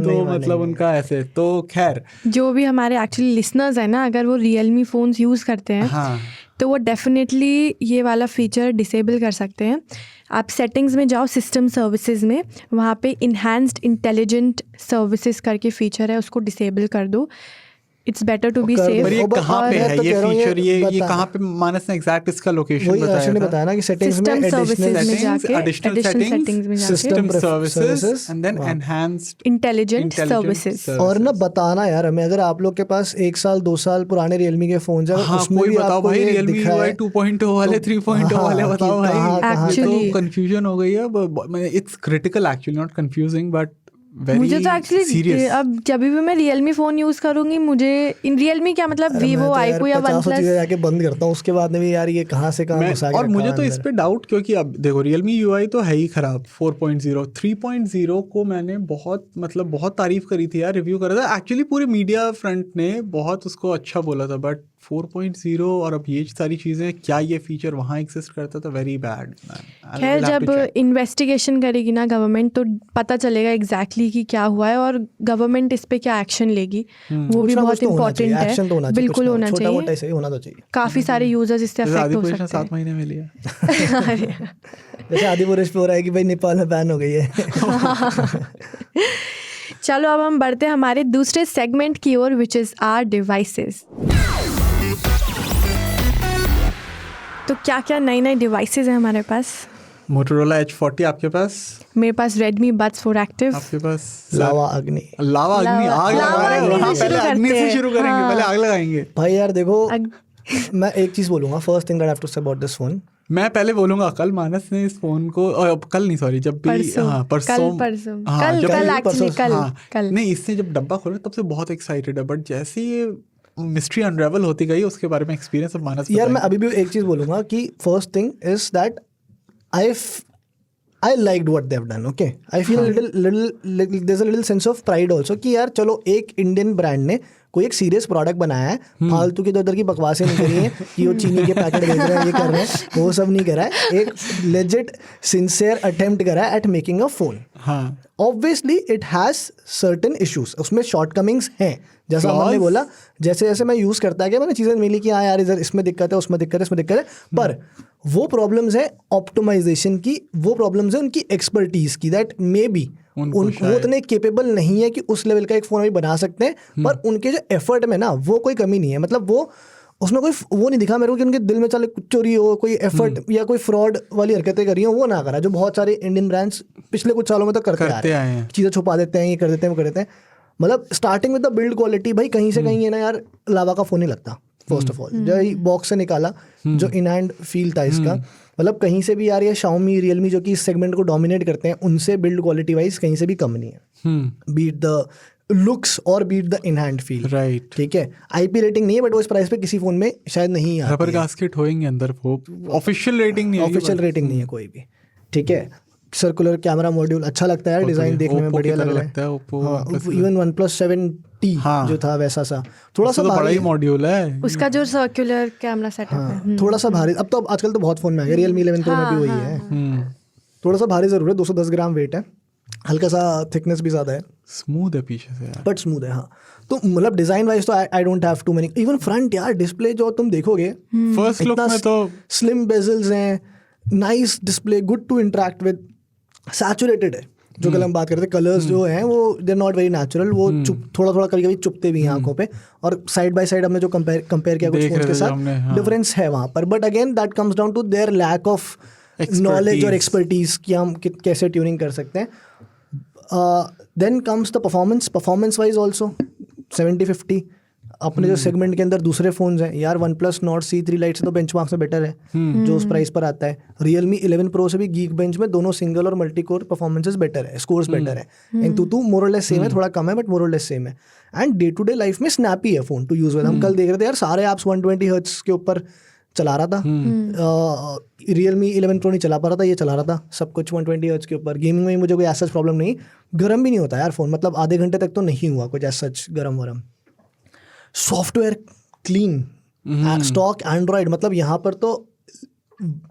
तो मतलब उनका ऐसे। तो खैर जो भी हमारे एक्चुअली लिसनर्स है ना, अगर वो रियलमी फोन्स यूज़ करते हैं तो वो डेफिनेटली ये वाला फीचर डिसेबल कर सकते हैं। आप सेटिंग्स में जाओ, सिस्टम सर्विसेज में, वहाँ पे इन्हांस्ड इंटेलिजेंट सर्विसेज करके फीचर है, उसको डिसेबल कर दो। It's better to be safe. पर ये कहाँ पे है ये फीचर, ये बता। कहाँ पे मानस ने एग्जैक्ट इसका लोकेशन वही बताया अर्शद ने था? बताया ना कि सेटिंग्स में सिस्टम सर्विसेज में जाके, additional settings, में जाके system services, services and then enhanced intelligent services. और ना बताना यार हमें, अगर आप लोग के पास 1 साल 2 साल पुराने रियलमी के फोन है, हाँ, उसमें कोई भी बताओ आपको भाई, ये Realme दिखा है UI 2.0 वाले 3.0 वाले हाँ, बताओ कि कहाँ- भाई। कहाँ- ये Actually- तो कंफ्यूजन हो गई है। It's critical actually, not confusing but मुझे तो एक्चुअली अब जब भी मैं रियलमी फ़ोन यूज़ करूँगी, मुझे इन रियलमी क्या मतलब वीवो, आईक्यू या वन प्लस जाके बंद करता हूँ, उसके बाद में भी यार ये कहाँ से कहाँ घुसा के और रखा मुझे है तो इस अंदर। पे डाउट, क्योंकि अब देखो Realme UI तो है ही खराब 4.0, 3.0 को मैंने बहुत तारीफ करी थी यार, रिव्यू करा था एक्चुअली, पूरे मीडिया फ्रंट ने बहुत उसको अच्छा बोला था, बट 4.0 और अब ये सारी चीज़ें, क्या ये फीचर वहाँ एग्जिस्ट करता था? Very bad. खैर जब इन्वेस्टिगेशन करेगी ना गवर्नमेंट, तो पता चलेगा एग्जैक्टली कि क्या हुआ है और गवर्नमेंट इस पे क्या एक्शन लेगी, वो भी बहुत इंपॉर्टेंट है। बिल्कुल होना चाहिए, होना तो चाहिए। काफ़ी सारे यूजर्स इससे अफेक्ट हो सकते हैं। 7 महीने में लिया। जैसे आदिपुरुष पे हो रहा है कि भाई नेपाल में बैन हो गई है। चलो अब हम बढ़ते हैं हमारे दूसरे सेगमेंट की ओर, विच इज़ आर डिवाइसेस। तो क्या क्या नई नई डिवाइसेस हैं हमारे पास? Motorola H40 आपके पास, मेरे पास Redmi Buds 4 Active, आपके पास लावा अग्नि आग लगा रहे हैं। अग्नि हाँ, से पहले शुरू अग्नि करते से हैं। शुरू करेंगे, हाँ। पहले आग लगाएंगे। भाई यार देखो, मैं एक चीज बोलूंगा, first thing that I have to say about this phone. मैं पहले बोलूंगा, कल मानस ने इस फोन को, कल नहीं सॉरी, जब भी परसों, हाँ परसों, कल हाँ, जब- कल एक्चुअली कल नहीं, इसने जब डब्बा खोला तब से बहुत एक्साइटेड है, बट जैसे ये मिस्ट्री अनरेवल होती गई, उसके बारे में एक्सपीरियंस अब मानस यार मैं बताएंगे। अभी भी एक चीज बोलूंगा कि first thing is that I liked what they've done. Okay, I feel there's a little sense of pride also कि यार चलो एक इंडियन ब्रांड ने कोई एक सीरियस प्रोडक्ट बनाया है, फालतू की इधर की बकवासें नहीं करी हैं कि वो चीनी के पैकेट बेच रहे हैं, ये कर रहे हैं, वो सब नहीं करा है। एक लेजिट सिंसियर अटेम्प्ट करा है एट मेकिंग अ फोन। हाँ, obviously it has certain issues, उसमें शॉर्टकमिंग्स हैं, जैसा अमन ने बोला। जैसे जैसे मैं यूज़ करता गया, मैंने चीज़ें मिली कि हाँ यार इधर इसमें दिक्कत है, उसमें दिक्कत है, इसमें दिक्कत है, पर वो प्रॉब्लम्स है ऑप्टिमाइजेशन की, वो प्रॉब्लम्स है उनकी एक्सपर्टीज़ की, दैट मे बी वो उतने केपेबल नहीं है कि उस लेवल का एक फ़ोन अभी बना सकते हैं, पर उनके जो एफर्ट में ना वो कोई कमी नहीं है। मतलब वो उसमें कोई वो नहीं दिखा मेरे को कि उनके दिल में चले कुछ चोरी हो, कोई एफर्ट या कोई फ्रॉड वाली हरकतें करी हो, वो ना करा, जो बहुत सारे इंडियन ब्रांड्स पिछले कुछ सालों में तो करते आ रहे हैं। चीज़ें छुपा देते हैं, ये कर देते हैं, वो कर देते हैं। मतलब starting with the build quality, भाई कहीं से कहीं है ना यार, लावा का फ़ोन नहीं लगता। फर्स्ट ऑफ ऑल जो बॉक्स से निकाला, जो इन हैंड फील था इसका, मतलब कहीं से भी यार ये Xiaomi, Realme जो कि इस सेगमेंट को डोमिनेट करते हैं, उनसे बिल्ड क्वालिटी वाइज कहीं से भी कम नहीं है। बीट द लुक्स और beat the in hand feel, right. ठीक है, IP रेटिंग नहीं है, बट वो इस प्राइस पे किसी फोन में शायद नहीं है। रबर गास्केट होएंगे अंदर, वो ऑफिशियल रेटिंग नहीं है, ऑफिशियल रेटिंग नहीं है कोई भी, ठीक है। सर्कुलर कैमरा मॉड्यूल अच्छा लगता है, डिजाइन देखने में बढ़िया लग रहा है। इवन OnePlus 7T जो था वैसा सा, थोड़ा सा बड़ा ही मॉड्यूल है उसका, जो सर्कुलर कैमरा सेटअप है, थोड़ा सा भारी। अब तो आजकल तो बहुत फोन में आ गया, Realme 11 Pro में भी वही है। थोड़ा सा भारी जरूर है, 210 ग्राम वेट है, हल्का सा थिकनेस भी ज्यादा है, स्मूथ है पीछे से यार, बट स्मूथ है। हाँ, तो मतलब डिजाइन वाइज तो I don't have too many. Even front यार डिस्प्ले जो तुम देखोगे, फर्स्ट लुक में तो स्लिम बेजल्स हैं, nice display, good to interact with, saturated है। जो कल हम बात करते हैं, कलर्स जो हैं वो they are not very natural, वो थोड़ा थोड़ा कभी कभी चुपते भी हैं आंखों पे, और साइड बाय साइड हमने जो कंपेयर किया कुछ फोन्स के साथ, डिफरेंस है वहाँ पर। But again that comes down to their lack of knowledge और एक्सपर्टीज कि हम कैसे ट्यूनिंग कर सकते हैं। Then comes the performance wise also 70-50 अपने जो सेगमेंट के अंदर दूसरे फोन्स हैं यार, OnePlus Nord C3 Lite से तो बेंचमार्क से बेटर है जो उस प्राइस पर आता है। Realme 11 Pro से भी Geekbench में दोनों सिंगल और मल्टी कोर परफॉर्मेंसेस बेटर है, स्कोर्स बेटर है, Antutu मोर और लेस सेम है, थोड़ा कम है बट मोर और लेस सेम है। And day to day life में स्नैपी है फोन टू यूज विद। हम कल देख रहे थे यार, सारे ऐप्स 120 हर्ट्ज के ऊपर चला रहा था, Realme 11 Pro नहीं चला पा रहा था, ये चला रहा था सब कुछ 120 हर्ट्ज के ऊपर। गेमिंग में मुझे कोई ऐसा प्रॉब्लम नहीं, गर्म भी नहीं होता यार फोन, मतलब आधे घंटे तक तो नहीं हुआ कुछ ऐसा गर्म वरम। सॉफ्टवेयर क्लीन, स्टॉक एंड्रॉयड, मतलब यहाँ पर तो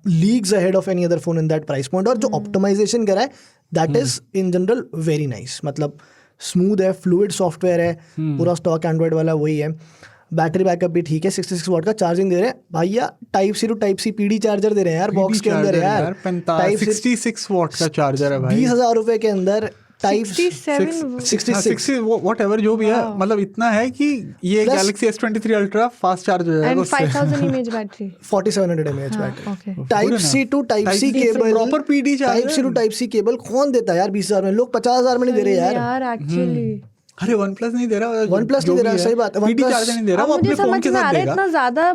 leagues ahead of any other phone in that price point. और जो ऑप्टिमाइजेशन करा है that is in general very nice, मतलब स्मूथ है, फ्लूइड सॉफ्टवेयर है, पूरा स्टॉक एंड्रॉयड वाला वही है। बैटरी बैकअप भी ठीक है, 66 वॉट का चार्जिंग दे रहे हैं भैया, type C to type C PD charger दे रहे हैं यार बॉक्स के अंदर यार, 66 वॉट का चार्जर है भाई, 20,000 रुपए के अंदर टाइप 66 whatever जो भी है, मतलब इतना है कि ये Galaxy S23 Ultra fast charge हो जाएगा उससे, 5000 mAh battery, 4700 mAh battery, okay. Type C to type C cable, proper PD charger, type C to type C cable कौन देता है यार 20,000 में, लोग 50,000 में नहीं दे रहे यार एक्चुअली। अरे OnePlus नहीं दे रहा, OnePlus नहीं दे रहा, सही बात है, पीडी चार्जर नहीं दे रहा, वो अपने फोन के साथ देगा। इतना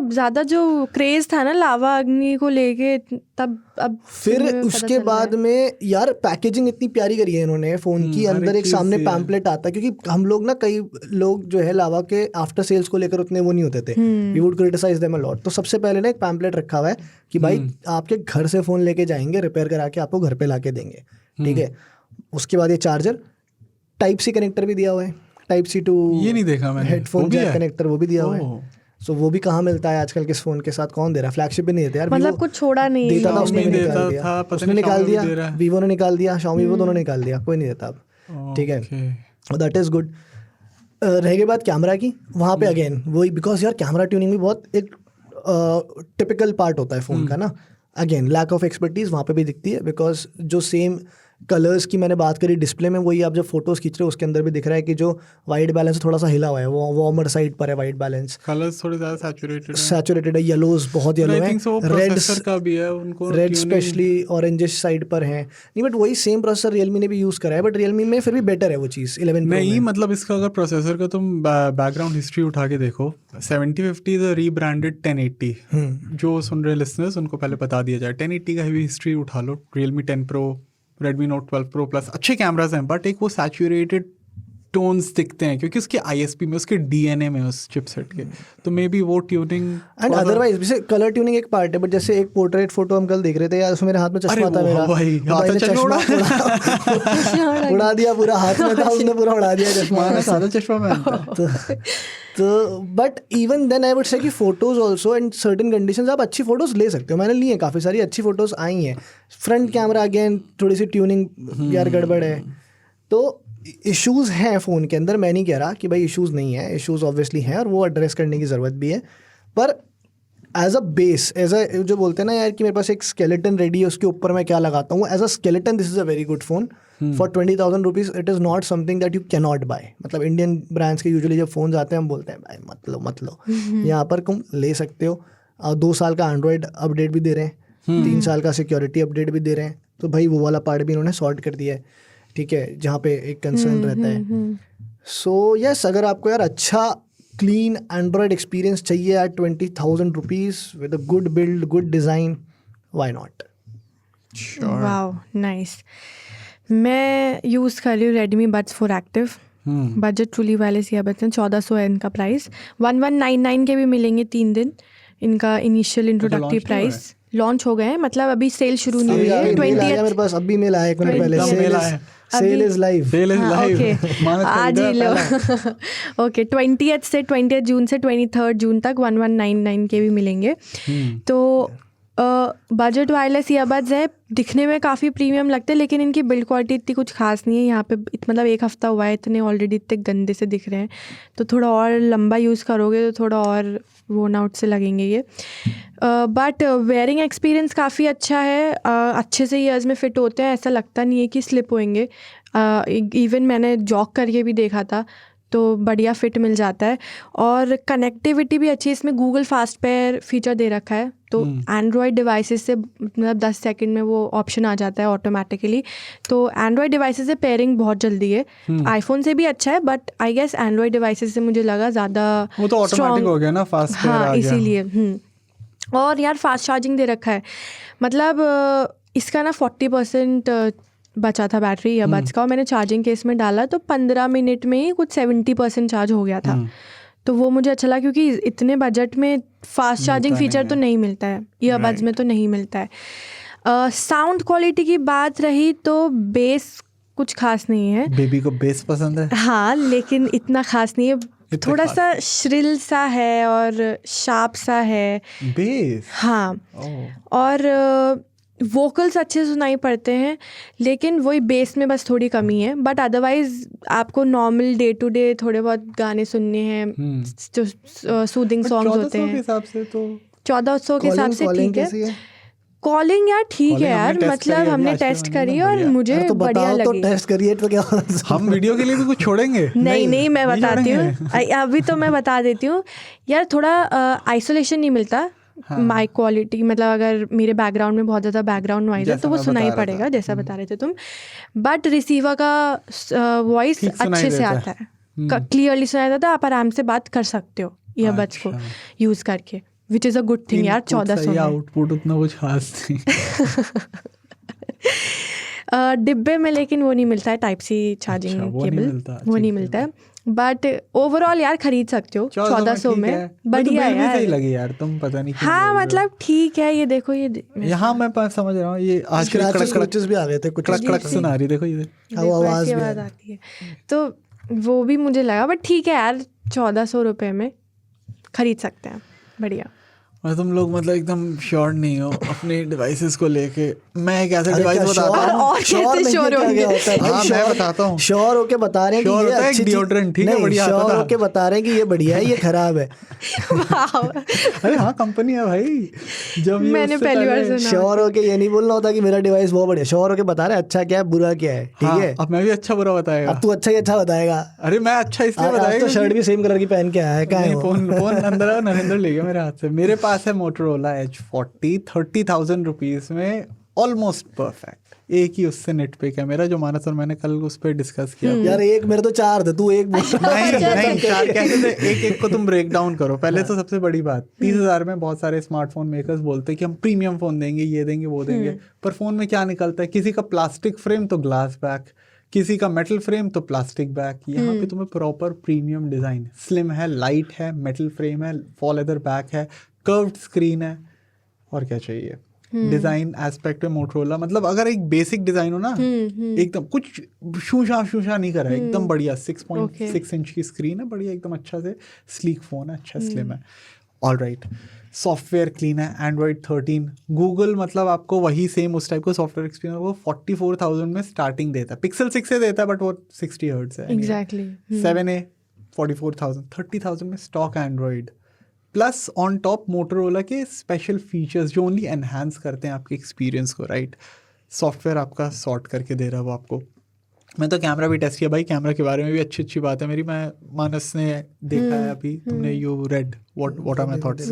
ज्यादा जो क्रेज था ना लावा अग्नि को लेके, तब अब फिर उसके बाद में यार पैकेजिंग इतनी प्यारी करी है इन्होंने फोन की, अंदर एक सामने पैम्पलेट आता है, क्योंकि हम लोग ना कई लोग जो है लावा के आफ्टर सेल्स को लेकर उतने वो नहीं होते थे, we would criticise them a lot. तो सबसे पहले ना एक पैम्पलेट रखा हुआ है कि भाई आपके घर से फोन लेके जाएंगे, रिपेयर करा के आपको घर पे ला के देंगे, ठीक है। उसके बाद ये चार्जर टाइप सी कनेक्टर भी दिया हुआ है, टाइप सी टू ये नहीं देखा मैंने, हेडफोन जैक कनेक्टर वो भी दिया हुआ है। सो वो भी कहाँ मिलता है आजकल किस फोन के साथ, कौन दे रहा है, फ्लैगशिप भी नहीं देते यार, मतलब कुछ छोड़ा नहीं देता था, उसने निकाल दिया, उसने निकाल दिया, वीवो ने निकाल दिया, Xiaomi वो दोनों निकाल दिया, कोई नहीं देता अब, ठीक है, दैट इज गुड। रह गई बात कैमरा की, वहाँ पे अगेन वही, बिकॉज यार कैमरा ट्यूनिंग भी बहुत एक टिपिकल पार्ट होता है फ़ोन का ना, अगेन लैक ऑफ एक्सपर्टीज़ वहाँ पे भी दिखती है, बिकॉज जो सेम कलर्स की मैंने बात करी डिस्प्ले में, वही आप जब फोटोज़ खींच रहे हो उसके अंदर भी दिख रहा है कि जो वाइट बैलेंस थोड़ा सा हिला हुआ है, वो वार्मर साइड पर है वाइट बैलेंस, कलर्स थोड़े ज़्यादा सैचुरेटेड है, येलोज बहुत येलो है, रेड का भी है, उनको रेड स्पेशली ऑरेंजिश साइड पर है नहीं, बट वही सेम प्रोसेसर रियलमी ने भी यूज़ करा है, बट रियलमी में फिर भी बेटर है वो चीज़ 11 Pro नहीं, मतलब इसका अगर प्रोसेसर का तुम बैकग्राउंड हिस्ट्री उठा के देखो, 7050 द रीब्रांडेड 1080, जो सुन रहे लिसनर्स उनको पहले बता दिया जाए, 1080 का भी हिस्ट्री उठा लो, Realme 10 Pro, Redmi Note 12 Pro Plus अच्छे कैमराज हैं, बट एक वो सैचुरेटेड टोन्स दिखते हैं क्योंकि उसके ISP में, उसके DNA में, उस चिपसेट के, तो मे बी वो ट्यूनिंग एंड अदरवाइज जैसे कलर ट्यूनिंग एक पार्ट है, बट जैसे एक पोर्ट्रेट फोटो हम कल देख रहे थे यार, उसमें मेरे हाथ में चश्मा था, मेरा भाई ने चश्मा उड़ा दिया, पूरा हाथ में था, उसने पूरा उड़ा दिया चश्मा, सादा चश्मा पहनता है। तो but even then I would say कि photos also and certain conditions आप अच्छी फोटोज ले सकते हो, मैंने ली है काफ़ी सारी अच्छी फोटोज आई हैं। फ्रंट कैमरा अगेन थोड़ी सी ट्यूनिंग यार गड़बड़ है, तो इश्यूज़ हैं फ़ोन के अंदर, मैं नहीं कह रहा कि भाई इश्यूज़ नहीं है, इश्यूज़ ऑब्वियसली हैं और वो एड्रेस करने की ज़रूरत भी है, पर as a base, as a जो बोलते हैं ना यार कि मेरे पास एक स्केलेटन रेडी है, उसके ऊपर मैं क्या लगाता हूँ, as a skeleton this is a very good phone for 20,000 rupees. It is not something that you can not buy, मतलब इंडियन ब्रांड्स के यूजुअली जब फ़ोन्स आते हैं हम बोलते हैं भाई मत लो, यहाँ पर तुम ले सकते हो। 2 साल का एंड्रॉयड अपडेट भी दे रहे हैं, 3 साल का सिक्योरिटी अपडेट भी दे रहे हैं, तो भाई वो वाला पार्ट भी इन्होंने सॉर्ट कर दिया है, ठीक है, जहाँ पे एक कंसर्न रहता है। सो यस, अगर आपको यार अच्छा क्लीन एंड्रॉयड एक्सपीरियंस चाहिए at 20,000 rupees with a good build, good design, why not. Wow nice. मैं यूज़ कर रही हूँ Redmi Buds 4 Active, budget truly वाले से बचते हैं, 1400 है इनका प्राइस, 1199 के भी मिलेंगे 3 दिन, इनका इनिशियल इंट्रोडक्टरी प्राइस लॉन्च हो गए हैं, मतलब अभी सेल शुरू नहीं हुई है। 20th मेरे पास अभी मेल आया, एक मिनट पहले सेल इज लाइव, आज ही लो। ओके, 20th जून से 23 जून तक 1199 के भी मिलेंगे। तो बजट वायरलेस ईयरबड्स है, दिखने में काफ़ी प्रीमियम लगते हैं, लेकिन इनकी बिल्ड क्वालिटी इतनी कुछ खास नहीं है। यहाँ पे मतलब 1 हफ्ता हुआ है, इतने ऑलरेडी इतने गंदे से दिख रहे हैं, तो थोड़ा और लंबा यूज़ करोगे तो थोड़ा और वोन आउट से लगेंगे ये। बट वेयरिंग एक्सपीरियंस काफ़ी अच्छा है, अच्छे से ईयर्स में फ़िट होते हैं, ऐसा लगता नहीं है कि स्लिप होएंगे। इवन मैंने जॉक करके भी देखा था, तो बढ़िया फिट मिल जाता है, और कनेक्टिविटी भी अच्छी है। इसमें गूगल फास्ट पेयर फीचर दे रखा है, तो एंड्रॉयड डिवाइसेस से मतलब 10 सेकंड में वो ऑप्शन आ जाता है ऑटोमेटिकली, तो एंड्रॉयड डिवाइसेस से पेयरिंग बहुत जल्दी है। आईफोन से भी अच्छा है, but I guess Android devices से मुझे लगा ज़्यादा वो तो ऑटोमेटिक हो गया ना, फास्ट पेयर आ गया, इसीलिए। और यार फास्ट चार्जिंग दे रखा है, मतलब इसका ना 40% बचा था बैटरी ईयरबड्स का, और मैंने चार्जिंग केस में डाला तो 15 मिनट में ही कुछ 70% चार्ज हो गया था। तो वो मुझे अच्छा लगा, क्योंकि इतने बजट में फास्ट चार्जिंग फीचर तो नहीं मिलता है, ईयरबड्स में तो नहीं मिलता है। साउंड क्वालिटी की बात रही तो बेस कुछ खास नहीं है। बेबी को बेस पसंद है? हाँ, लेकिन इतना खास नहीं है, थोड़ा सा श्रिल सा है और शार्प सा है बेस। हाँ, और वोकल्स अच्छे सुनाई पड़ते हैं, लेकिन वही बेस में बस थोड़ी कमी है। बट अदरवाइज आपको नॉर्मल डे टू डे थोड़े बहुत गाने सुनने हैं जो सूदिंग सॉन्ग्स होते हैं। 1400 के हिसाब से तो 1400 के हिसाब से ठीक है। कॉलिंग यार ठीक है यार, मतलब हमने टेस्ट करी और मुझे बढ़िया लगी। तो टेस्ट करिए तो क्या हम वीडियो के लिए भी कुछ छोड़ेंगे? नहीं मैं बताती हूँ अभी तो मैं बता देती हूँ यार, थोड़ा आइसोलेशन नहीं मिलता। माइक क्वालिटी मतलब अगर मेरे बैकग्राउंड में बहुत ज़्यादा बैकग्राउंड नॉइज है तो वो सुनाई पड़ेगा, जैसा बता रहे थे तुम। बट रिसीवर का वॉइस अच्छे से आता है, क्लियरली सुनाई देता है। आप आराम से बात कर सकते हो ईयरबड्स को यूज़ करके, which is a good thing यार। 1400 आउटपुट उतना कुछ खास नहीं डिब्बे में, लेकिन वो नहीं मिलता है टाइप सी चार्जिंग केबल, वो नहीं मिलता है। बट ओवरऑल यार खरीद सकते हो 1400 में, बढ़िया है यार। सही लगी यार, तुम पता नहीं हाँ मतलब ठीक है। ये देखो ये यहाँ मैं समझ रहा हूँ, ये आज के कड़क भी आ गए थे, कुछ कड़क सुना रही, देखो ये आवाज़ आती है तो वो भी मुझे लगा। बट ठीक है यार, 1400 रुपये में खरीद सकते हैं, बढ़िया। और तुम लोग मतलब एकदम श्योर नहीं हो अपने डिवाइसेस को लेके। मैं एक ऐसा डिवाइस बताता हूँ, मैं बताता हूँ, श्योर होके बता रहे हैं कि ये अच्छी डिओड्रेंट, ठीक है, बढ़िया, श्योर होके बता रहे हैं कि ये बढ़िया है, ये खराब है। अरे हाँ, कंपनी है भाई। जब मैंने पहली बार सुना। श्योर होके ये नहीं बोलना होता कि मेरा डिवाइस बहुत बढ़िया, श्योर होके बता रहे हैं अच्छा क्या है बुरा क्या है, ठीक है। अब मैं भी अच्छा बुरा बताएगा, अब तू अच्छा ही अच्छा बताएगा। अरे मैं अच्छा इसलिए बताएगा, तो शर्ट भी सेम कलर की पहन के आया है, क्या है फोन अंदर नरेंद्र ले गया मेरे हाथ से। मेरे पास है मोटोरोला H40 30,000 रुपीज में, ऑलमोस्ट परफेक्ट। एक ही उससे नेट पे है मेरा, जो मानस और मैंने कल उस पर डिस्कस किया। यार एक मेरे तो 4 थे, तू एक नहीं 4 कैसे थे? एक को तुम ब्रेक डाउन करो पहले। तो सबसे बड़ी बात, 30,000 में बहुत सारे स्मार्टफोन मेकर्स बोलते हैं कि हम प्रीमियम फोन देंगे, ये देंगे वो देंगे, पर फोन में क्या निकलता है? किसी का प्लास्टिक फ्रेम तो ग्लास बैक, किसी का मेटल फ्रेम तो प्लास्टिक बैक। यहाँ पे तुम्हें प्रॉपर प्रीमियम डिजाइन, स्लिम है, लाइट है, मेटल फ्रेम है, फॉल लेदर बैक है, कर्व्ड स्क्रीन है, और क्या चाहिए? डिजाइन एस्पेक्ट में मोटरोला, मतलब अगर एक बेसिक डिजाइन हो ना, एकदम कुछ शूशा नहीं करा है, एकदम बढ़िया। 6.6 इंच की स्क्रीन है, बढ़िया एकदम अच्छा से स्लीक फोन है, अच्छा स्लिम है, ऑल राइट। सॉफ्टवेयर क्लीन है, Android 13, गूगल मतलब आपको वही सेम उस टाइप का सॉफ्टवेयर एक्सपीरियंस वो 44,000 में स्टार्टिंग देता है। Pixel 6 से देता है बट वो 60 हर्ट्ज है। एग्जैक्टली 7A 44,000, 30,000 में stock Android, plus on top Motorola के स्पेशल फीचर्स जो ओनली एनहांस करते हैं आपके एक्सपीरियंस को, राइट। सॉफ्टवेयर आपका सॉर्ट करके दे रहा है वो आपको। मैं तो कैमरा भी टेस्ट किया भाई, कैमरा के बारे में भी अच्छी बात है मेरी। मैं मानस ने देखा है अभी, तुमने you read what are my thoughts,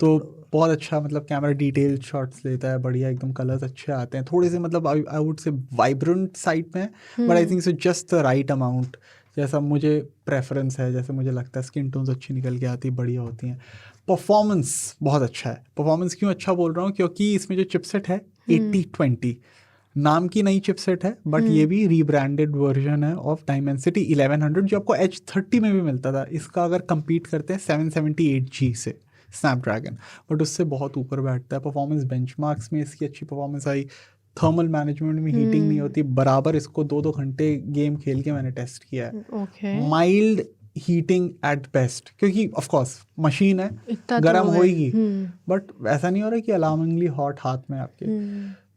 तो बहुत अच्छा, मतलब कैमरा डिटेल शॉट्स लेता है, बढ़िया एकदम, कलर्स अच्छे आते हैं, थोड़े से मतलब I would say vibrant side में, but I think so just the right amount, जैसा मुझे प्रेफरेंस है, जैसे मुझे लगता है स्किन टोन्स अच्छी निकल के आती है, बढ़िया होती हैं। परफॉर्मेंस बहुत अच्छा है। परफॉर्मेंस क्यों अच्छा बोल रहा हूँ? क्योंकि इसमें जो चिपसेट है 8020 नाम की नई चिपसेट है, बट ये भी रीब्रांडेड वर्जन है ऑफ डायमेंसिटी 1100, जो आपको H30 में भी मिलता था। इसका अगर कंपीट करते हैं 778G से स्नैपड्रैगन, बट उससे बहुत ऊपर बैठता है। परफॉर्मेंस बेंचमार्क्स में इसकी अच्छी परफॉर्मेंस आई, थर्मल मैनेजमेंट में हीटिंग नहीं होती बराबर। इसको 2-2 घंटे गेम खेल के मैंने टेस्ट किया है। माइल्ड हीटिंग एट बेस्ट, क्योंकि ऑफ कोर्स मशीन है, गर्म होएगी, बट ऐसा नहीं हो रहा कि अलार्मिंगली हॉट हाथ में आपके।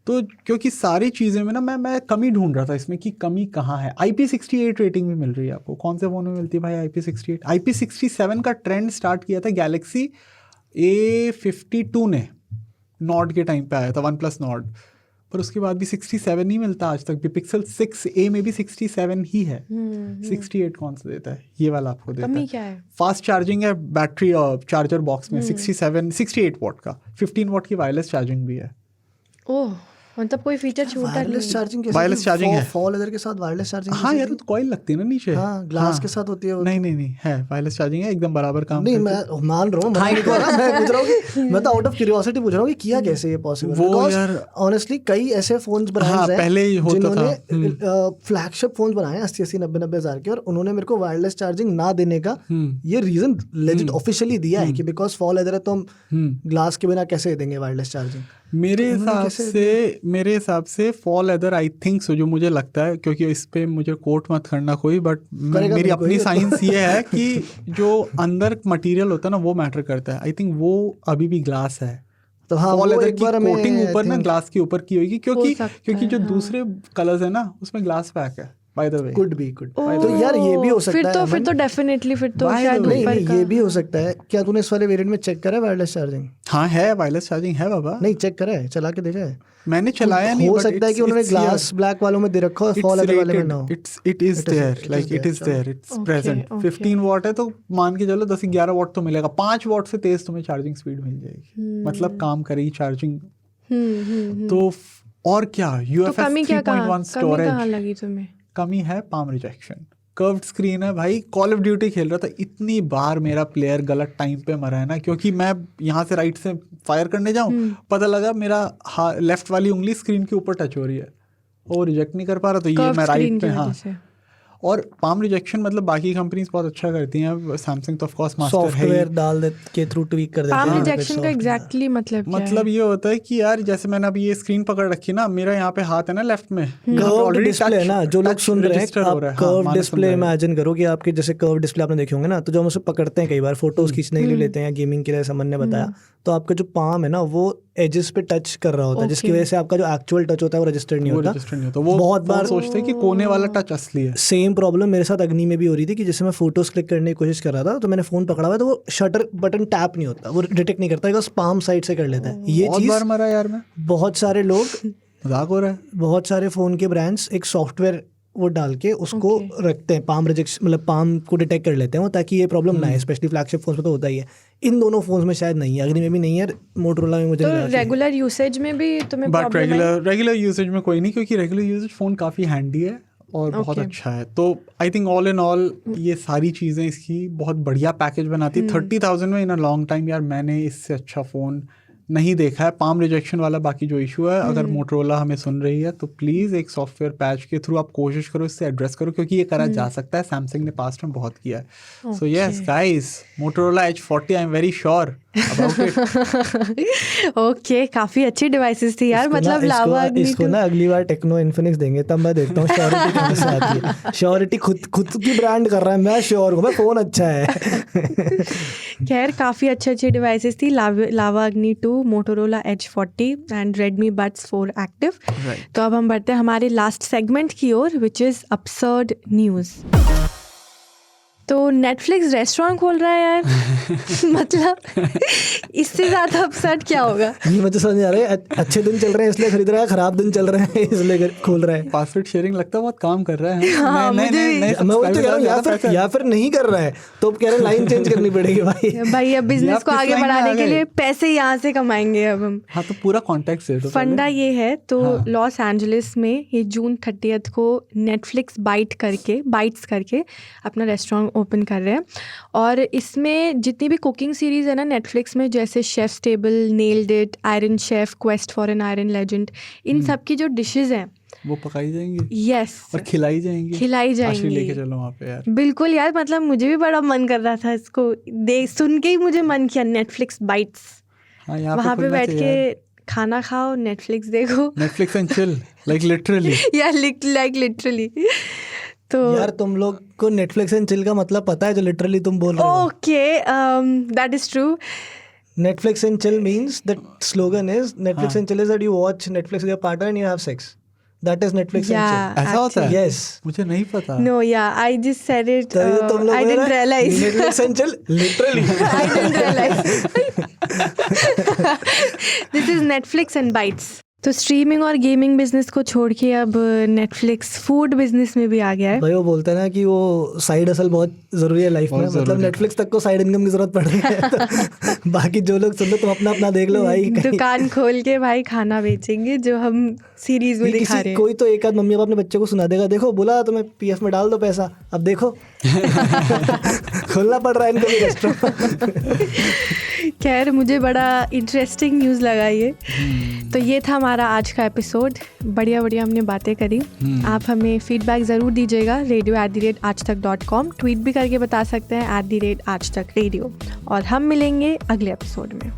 तो क्योंकि सारी चीज़ें में ना मैं कमी ढूंढ रहा था इसमें कि कमी कहाँ है। IP68 रेटिंग भी मिल रही है आपको। कौन से फ़ोन में मिलती है भाई IP68? IP67 का ट्रेंड स्टार्ट किया था गैलेक्सी A52 ने, नॉर्ड के टाइम पे आया था, OnePlus नॉर्ड, पर उसके बाद भी 67 नहीं मिलता आज तक भी। Pixel 6a में भी 67 ही है। 68 कौन सा देता है? ये वाला आपको देता है। क्या है? फास्ट चार्जिंग है, बैटरी चार्जर बॉक्स में 68 वॉट का, 15 वॉट की वायरलेस चार्जिंग भी है। ओह, मतलब कोई फीचर छूटा नहीं। वायरलेस चार्जिंग है, फॉल लेदर के साथ वायरलेस चार्जिंग। हाँ यार, तो कॉइल लगती है ना नीचे। हाँ, ग्लास के साथ होती है वो। नहीं है, वायरलेस चार्जिंग है, एकदम बराबर काम। नहीं, मैं मान रहा हूँ, मैं पूछ रहा हूँ कि मैं तो आउट ऑफ क्यूरियोसिटी पूछ रहा हूँ कि किया कैसे ये पॉसिबल। वो यार ऑनेस्टली कई ऐसे फोन्स ब्रांड्स हैं पहले जिन्होंने फ्लैगशिप फोन्स बनाए 80-90 हज़ार के, और उन्होंने मेरे को वायरलेस चार्जिंग ना देने का ये रीजन लेजिट ऑफिशियली दिया है कि बिकॉज फॉल लेदर है तो हम ग्लास के बिना कैसे देंगे वायरलेस चार्जिंग। मेरे हिसाब से फॉल लेदर आई थिंक सो, जो मुझे लगता है, क्योंकि इस पे मुझे कोट मत करना कोई, बट मेरी अपनी साइंस ये है कि जो अंदर मटेरियल होता है ना वो मैटर करता है। आई थिंक वो अभी भी ग्लास है, तो हाँ, फॉल वो लेदर एक की बार हमें कोटिंग I ऊपर ना think ग्लास के ऊपर की होगी, हो सकता क्योंकि है, जो हाँ। दूसरे कलर्स है ना उसमें ग्लास पैक है by the way. Could be तो यार ये भी हो सकता है फिर तो डेफिनेटली फिर तो By the शायद way, नहीं ऊपर नहीं का। ये भी हो सकता है। क्या तूने इस वाले वेरिएंट में चेक करा है वायरलेस चार्जिंग? हाँ है, वायरलेस चार्जिंग है बाबा। नहीं चेक करा है, चला के देखा है? मैंने चलाया नहीं, हो but सकता है कि उन्होंने ग्लास ब्लैक वालों में दे रखा हो और फॉल लेदर वाले में ना हो। It is there, like it is there, it's present. 15 watt है तो मान के चलो 10-11 वॉट तो मिलेगा। 5 वॉट से तेज तुम्हें चार्जिंग स्पीड मिल जाएगी, मतलब काम करेगी चार्जिंग। तो और क्या, तो UFS कमी क्या 3.1 कहाँ स्टोरेज। लगी तुम्हें? कमी है पाम रिजेक्शन, कर्व्ड स्क्रीन है भाई। कॉल ऑफ ड्यूटी खेल रहा था, इतनी बार मेरा प्लेयर गलत टाइम पे मरा है ना, क्योंकि मैं यहाँ से राइट से फायर करने जाऊँ, पता लगा मेरा लेफ्ट वाली उंगली स्क्रीन के ऊपर टच हो रही है, वो रिजेक्ट नहीं कर पा रहा। तो ये मैं राइट पे, हाँ। और पाम रिजेक्शन मतलब बाकी कंपनीज बहुत अच्छा करती हैं, सैमसंग तो ऑफ कोर्स मास्टर है, सॉफ्टवेयर डाल दे के थ्रू ट्वीक कर देते हैं। पाम रिजेक्शन का एग्जैक्टली मतलब ये होता है कि यार जैसे मैंने अभी ये स्क्रीन पकड़ रखी ना, मेरा यहाँ पे हाथ है ना लेफ्ट में, कर्व डिस्प्ले है ना, जो लोग सुन रहे हैं, आप कर्व डिस्प्ले में इमेजिन करो कि आपके जैसे कर्व डिस्प्ले आपने देखे होंगे ना, तो जो हम उसे पकड़ते हैं कई बार फोटोज खींचने के लिए लेते हैं, गेमिंग के लिए, समन ने बताया, तो आपका जो पाम है ना वो एजेस पे टच कर रहा होता है, जिसकी वजह से आपका जो एक्चुअल टच होता है वो रजिस्टर्ड नहीं होता। वो बहुत बार सोचते हैं कि कोने वाला टच असली है। सेम प्रॉब्लम मेरे साथ अग्नि में भी हो रही थी कि जैसे मैं फोटोज क्लिक करने की कोशिश कर रहा था, तो मैंने फोन पकड़ा हुआ है, तो वो शटर बटन टैप नहीं होता, वो डिटेक्ट नहीं करता, बस पाम साइड से कर लेता है। ये चीज बार मरा यार मैं, बहुत सारे लोग, मजाक हो रहा है, बहुत सारे फोन के ब्रांड्स एक सॉफ्टवेयर वो डाल के उसको रखते हैं, पाम रिजेक्शन मतलब पाम को डिटेक्ट कर लेते हैं वो, ताकि ये प्रॉब्लम ना है। स्पेशली फ्लैगशिप फोन्स में तो होता ही है, इन दोनों फोन्स में शायद नहीं है, अग्नि में भी नहीं है, मोटोरोला में मुझे तो नहीं लगा। रेगुलर यूसेज में भी तुम्हें बट प्रॉब्लम है? रेगुलर यूसेज में कोई नहीं, क्योंकि रेगुलर यूसेज फ़ोन काफ़ी हैंडी है और बहुत अच्छा है। तो I think all in all ये सारी चीज़ें इसकी बहुत बढ़िया पैकेज बनाती है। 30,000 में इन अ लॉन्ग टाइम यार मैंने इससे अच्छा फ़ोन नहीं देखा है। पाम रिजेक्शन वाला बाकी जो इशू है, अगर मोटरोला हमें सुन रही है तो प्लीज़ एक सॉफ्टवेयर पैच के थ्रू आप कोशिश करो इससे एड्रेस करो, क्योंकि ये करा जा सकता है। सैमसंग ने पास्ट में बहुत किया है। So yes guys, Motorola H40 I am very sure about it. Okay, काफी अच्छी डिवाइसेस थी यार, मतलब लावा अग्नि इसको ना अगली बार टेक्नो इन्फिनिक्स देंगे, तब मैं देखता हूँ श्योरिटी कहाँ से आती है। श्योरिटी खुद की ब्रांड कर रहा है, मैं श्योर हूँ, मैं फ़ोन अच्छा है। खैर काफ़ी अच्छी डिवाइसेस थी, लावा अग्नि 2, Motorola H40 and Redmi buds 4 active. तो अब हम बढ़ते हैं हमारे लास्ट सेगमेंट की ओर, विच इज़ अपसर्ड न्यूज़। तो नेटफ्लिक्स रेस्टोरेंट खोल रहा है यार। मतलब इससे ज़्यादा अपसेट क्या होगा? ये मुझे समझ आ रहा है, अच्छे दिन चल रहे हैं इसलिए खरीद रहा है, खराब दिन चल रहे हैं इसलिए खोल रहा है। पासवर्ड शेयरिंग लगता है बहुत काम कर रहा है। हाँ, मैं वो तो कह रहा हूँ, या फिर नहीं कर रहा है तो कह रहे हैं लाइन चेंज करनी पड़ेगी भाई। अब बिजनेस को आगे बढ़ाने के लिए पैसे यहाँ से कमाएंगे अब हम। हाँ, तो पूरा कॉन्टेक्स्ट है। फंडा ये है, तो लॉस एंजलिस में ये जून 30 को नेटफ्लिक्स बाइट्स करके अपना रेस्टोरेंट ओपन कर रहे हैं। और इसमें जितनी भी कुकिंग सीरीज़ है ना नेटफ्लिक्स में, जैसे chef's table, nailed it, iron chef, quest for an iron legend, इन सब की जो डिशेज हैं वो पकाई जाएंगी। यस, और खिलाई जाएंगी। लेके चलो वहाँ पे यार। बिल्कुल यार, मतलब मुझे भी बड़ा मन कर रहा था इसको सुन के ही मुझे मन किया नेटफ्लिक्स बाइट्स। हाँ, वहाँ पे बैठ के खाना खाओ, नेटफ्लिक्स देखो, Netflix and chill, like literally. या लाइक लिटरली। तो यार तुम लोग को नेटफ्लिक्स एंड चिल का मतलब पता है जो लिटरली तुम बोल रहे हो? Okay, that is true. Netflix and chill means that slogan is Netflix and chill is that you watch Netflix with your partner and you have sex. That is Netflix and chill. ऐसा होता है? Yes. मुझे नहीं पता। No, yeah, I just said it. तुम लोग I didn't realize. Netflix and chill, literally. I didn't realize. This is Netflix and bites. तो स्ट्रीमिंग और गेमिंग बिजनेस को छोड़ के अब नेटफ्लिक्स फूड बिजनेस में भी आ गया है। भाई वो बोलते हैं ना कि वो साइड हसल बहुत ज़रूरी है लाइफ में, मतलब नेटफ्लिक्स तक को साइड इनकम की ज़रूरत पड़ रही है। तो बाकी जो लोग सुन लो तुम अपना देख लो भाई। दुकान खोल के भाई खाना बेचेंगे जो हम सीरीज में दिखा रहे हैं। कोई तो एक आध मम्मी पापा अपने बच्चे को सुना देगा, देखो बोला तुम्हें PF में डाल दो पैसा, अब देखो खोलना पड़ रहा है इनको भी रेस्टोरेंट। खैर मुझे बड़ा इंटरेस्टिंग न्यूज़ लगा ये। तो ये था हमारा आज का एपिसोड, बढ़िया हमने बातें करी। आप हमें फीडबैक ज़रूर दीजिएगा radio@aajtak.com, ट्वीट भी करके बता सकते हैं @aajtak radio। और हम मिलेंगे अगले एपिसोड में।